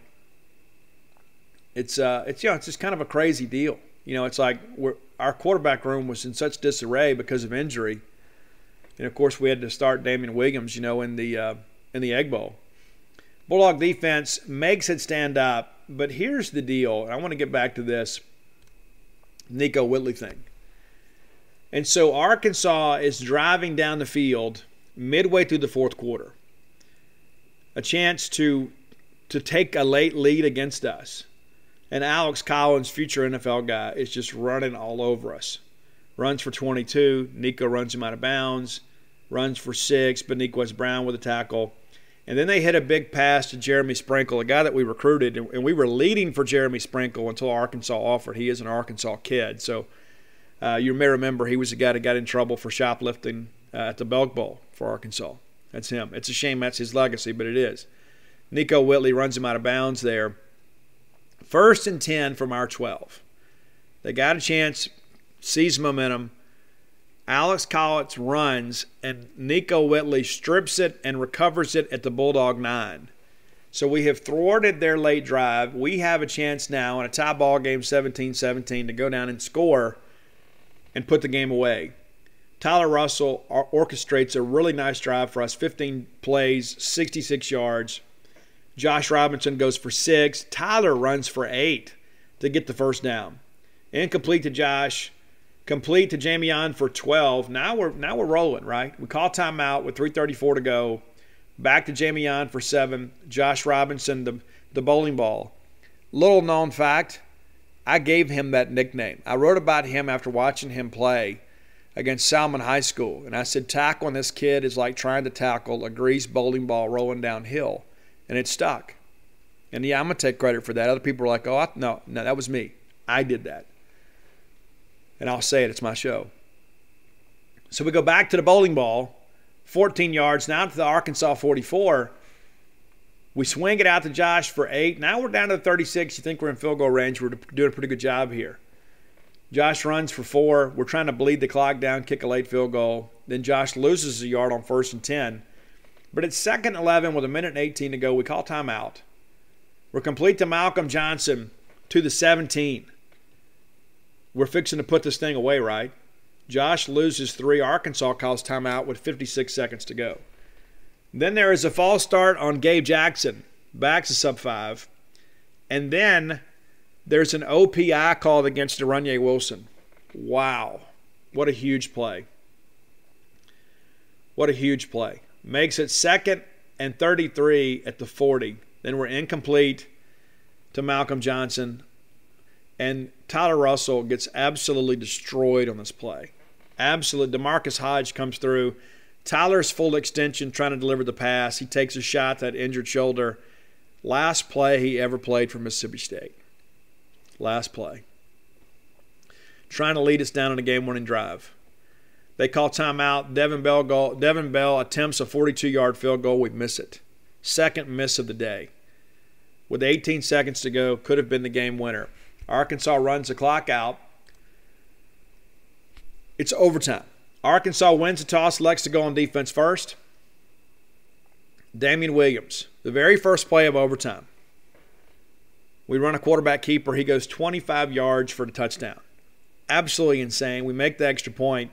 It's just kind of a crazy deal. It's like our quarterback room was in such disarray because of injury. And, of course, we had to start Damian Williams, in the Egg Bowl. Bulldog defense makes it stand up. But here's the deal, and I want to get back to this Nico Whitley thing. And so Arkansas is driving down the field midway through the fourth quarter. A chance to take a late lead against us. And Alex Collins, future NFL guy, is just running all over us. Runs for 22. Nico runs him out of bounds. Runs for 6. Beniquez Brown with a tackle. And then they hit a big pass to Jeremy Sprinkle, a guy that we recruited. And we were leading for Jeremy Sprinkle until Arkansas offered. He is an Arkansas kid. So you may remember he was the guy that got in trouble for shoplifting at the Belk Bowl for Arkansas. That's him. It's a shame that's his legacy, but it is. Nico Whitley runs him out of bounds there. 1st and 10 from our 12. They got a chance, sees momentum. Alex Collins runs, and Nico Whitley strips it and recovers it at the Bulldog 9. So we have thwarted their late drive. We have a chance now in a tie ball game 17-17 to go down and score and put the game away. Tyler Russell orchestrates a really nice drive for us, 15 plays, 66 yards. Josh Robinson goes for 6. Tyler runs for 8 to get the first down. Incomplete to Josh. Complete to Jamion for 12. Now we're rolling, right? We call timeout with 3:34 to go. Back to Jamion for 7. Josh Robinson, the bowling ball. Little known fact, I gave him that nickname. I wrote about him after watching him play against Salmon High School. And I said, tackling this kid is like trying to tackle a greased bowling ball rolling downhill. And it stuck. And yeah, I'm going to take credit for that. Other people are like, no, that was me. I did that. And I'll say it, it's my show. So we go back to the bowling ball, 14 yards, now to the Arkansas 44. We swing it out to Josh for 8. Now we're down to the 36. You think we're in field goal range. We're doing a pretty good job here. Josh runs for 4. We're trying to bleed the clock down, kick a late field goal. Then Josh loses a yard on 1st and 10. But it's 2nd and 11 with 1:18 to go. We call timeout. We're complete to Malcolm Johnson to the 17. We're fixing to put this thing away, right? Josh loses 3. Arkansas calls timeout with 56 seconds to go. Then there is a false start on Gabe Jackson. Back to sub-5. And then there's an OPI called against Deronye Wilson. Wow. What a huge play. What a huge play. Makes it 2nd and 33 at the 40. Then we're incomplete to Malcolm Johnson. And Tyler Russell gets absolutely destroyed on this play. Absolutely. DeMarcus Hodge comes through. Tyler's full extension trying to deliver the pass. He takes a shot at that injured shoulder. Last play he ever played for Mississippi State. Last play. Trying to lead us down on a game-winning drive. They call timeout. Devin Bell attempts a 42-yard field goal. We miss it. 2nd miss of the day. With 18 seconds to go, could have been the game winner. Arkansas runs the clock out. It's overtime. Arkansas wins the toss, elects to go on defense first. Damian Williams, the very first play of overtime. We run a quarterback keeper. He goes 25 yards for the touchdown. Absolutely insane. We make the extra point.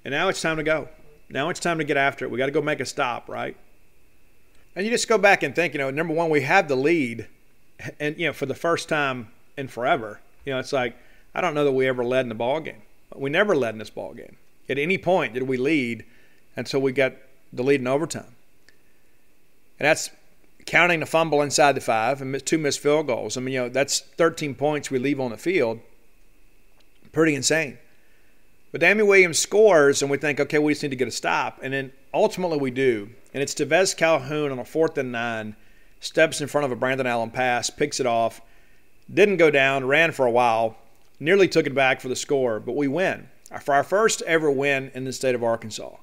And now it's time to go. Now it's time to get after it. We got to go make a stop, right? And you just go back and think, number one, we have the lead. And, for the first time in forever, it's like, I don't know that we ever led in the ball game. We never led in this ball game. At any point did we lead until we got the lead in overtime. And that's counting the fumble inside the 5 and 2 missed field goals. I mean, that's 13 points we leave on the field. Pretty insane. But Damian Williams scores, and we think, okay, we just need to get a stop. And then ultimately we do. And it's Tevez Calhoun on a 4th and 9, steps in front of a Brandon Allen pass, picks it off, didn't go down, ran for a while, nearly took it back for the score, but we win. For our first ever win in the state of Arkansas.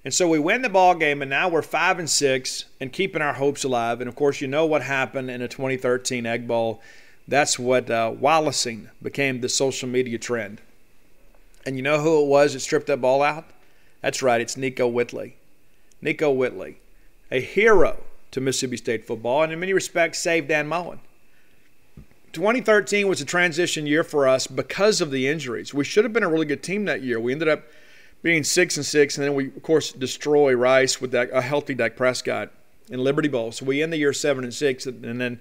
And so we win the ball game, and now we're 5-6 and keeping our hopes alive. And, of course, you know what happened in the 2013 Egg Bowl. That's what Wallacing became the social media trend. And you know who it was that stripped that ball out? That's right, it's Nico Whitley. Nico Whitley, a hero to Mississippi State football, and in many respects saved Dan Mullen. 2013 was a transition year for us because of the injuries. We should have been a really good team that year. We ended up being 6-6, and then we, of course, destroy Rice with a healthy Dak Prescott in Liberty Bowl. So we end the year 7-6, and then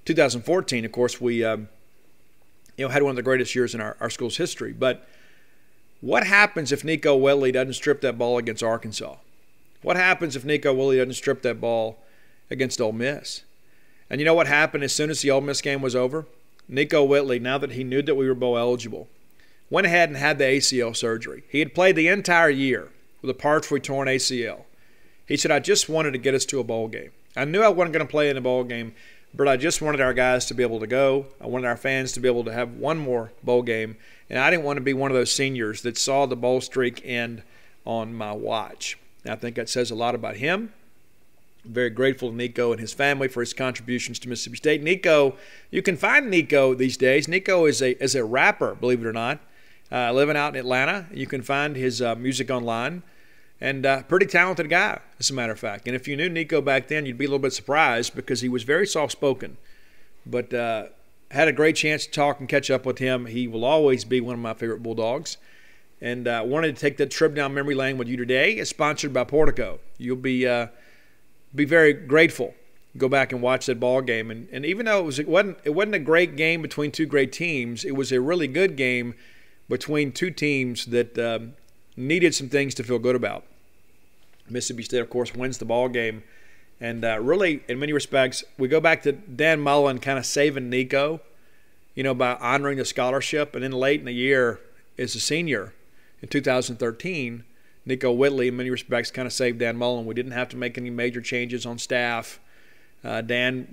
2014, of course, we had one of the greatest years in our school's history. But what happens if Nico Whitley doesn't strip that ball against Arkansas? What happens if Nico Whitley doesn't strip that ball against Ole Miss? And you know what happened as soon as the Ole Miss game was over? Nico Whitley, now that he knew that we were bowl eligible, went ahead and had the ACL surgery. He had played the entire year with a partially torn ACL. He said, I just wanted to get us to a bowl game. I knew I wasn't going to play in a bowl game, but I just wanted our guys to be able to go. I wanted our fans to be able to have one more bowl game. And I didn't want to be one of those seniors that saw the bowl streak end on my watch. And I think that says a lot about him. I'm very grateful to Nico and his family for his contributions to Mississippi State. Nico, you can find Nico these days. Nico is a rapper, believe it or not, living out in Atlanta. You can find his music online. And pretty talented guy, as a matter of fact. And if you knew Nico back then, you'd be a little bit surprised because he was very soft-spoken. But had a great chance to talk and catch up with him. He will always be one of my favorite Bulldogs. And wanted to take that trip down memory lane with you today. It's sponsored by Portico. You'll be very grateful. Go back and watch that ball game. And even though it wasn't a great game between two great teams, it was a really good game between two teams that needed some things to feel good about. Mississippi State, of course, wins the ball game. And really, in many respects, we go back to Dan Mullen kind of saving Nico, by honoring the scholarship. And then late in the year, as a senior in 2013, Nico Whitley, in many respects, kind of saved Dan Mullen. We didn't have to make any major changes on staff. Dan,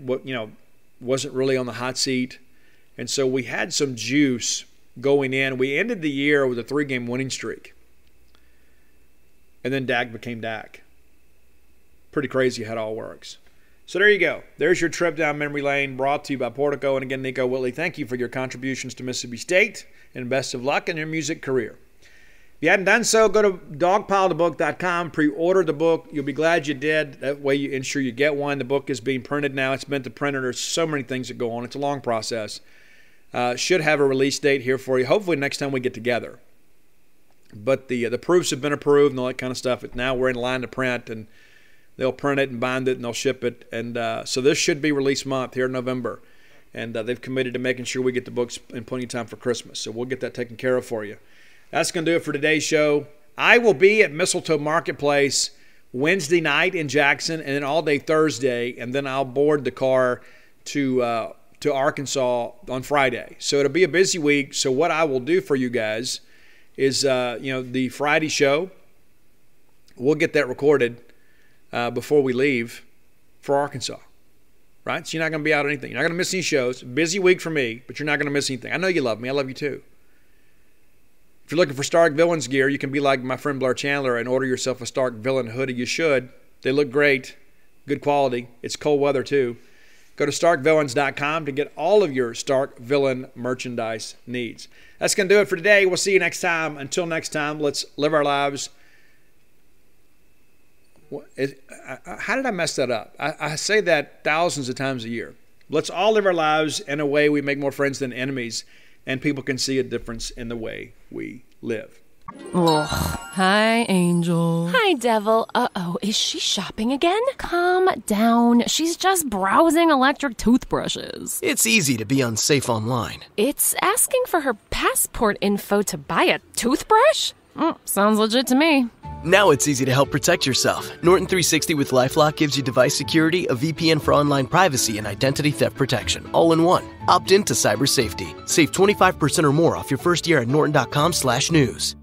wasn't really on the hot seat. And so we had some juice going in. We ended the year with a 3-game winning streak. And then Dak became Dak. Pretty crazy how it all works. So there you go. There's your trip down memory lane brought to you by Portico. And again, Nico Whitley, thank you for your contributions to Mississippi State and best of luck in your music career. If you hadn't done so, go to dogpilethebook.com, pre-order the book. You'll be glad you did. That way you ensure you get one. The book is being printed now. It's been to printer. There's so many things that go on. It's a long process. Should have a release date here for you, hopefully next time we get together. But the proofs have been approved and all that kind of stuff. Now we're in line to print, and they'll print it and bind it, and they'll ship it. And so this should be release month here in November. And they've committed to making sure we get the books in plenty of time for Christmas. So we'll get that taken care of for you. That's going to do it for today's show. I will be at Mistletoe Marketplace Wednesday night in Jackson, and then all day Thursday, and then I'll board the car to Arkansas on Friday. So it'll be a busy week. So what I will do for you guys is, the Friday show, we'll get that recorded before we leave for Arkansas, right? So you're not going to be out on anything. You're not going to miss any shows. Busy week for me, but you're not going to miss anything. I know you love me. I love you too. If you're looking for Stark Villains gear, you can be like my friend Blair Chandler and order yourself a Stark Villain hoodie. You should. They look great. Good quality. It's cold weather too. Go to starkvillains.com to get all of your Stark Villain merchandise needs. That's going to do it for today. We'll see you next time. Until next time, let's live our lives. How did I mess that up? I say that thousands of times a year. Let's all live our lives in a way we make more friends than enemies, and people can see a difference in the way we live. Ugh. Hi, Angel. Hi, Devil. Uh-oh, is she shopping again? Calm down. She's just browsing electric toothbrushes. It's easy to be unsafe online. It's asking for her passport info to buy a toothbrush? Sounds legit to me. Now it's easy to help protect yourself. Norton 360 with LifeLock gives you device security, a VPN for online privacy, and identity theft protection, all in one. Opt in to cyber safety. Save 25% or more off your first year at norton.com/news.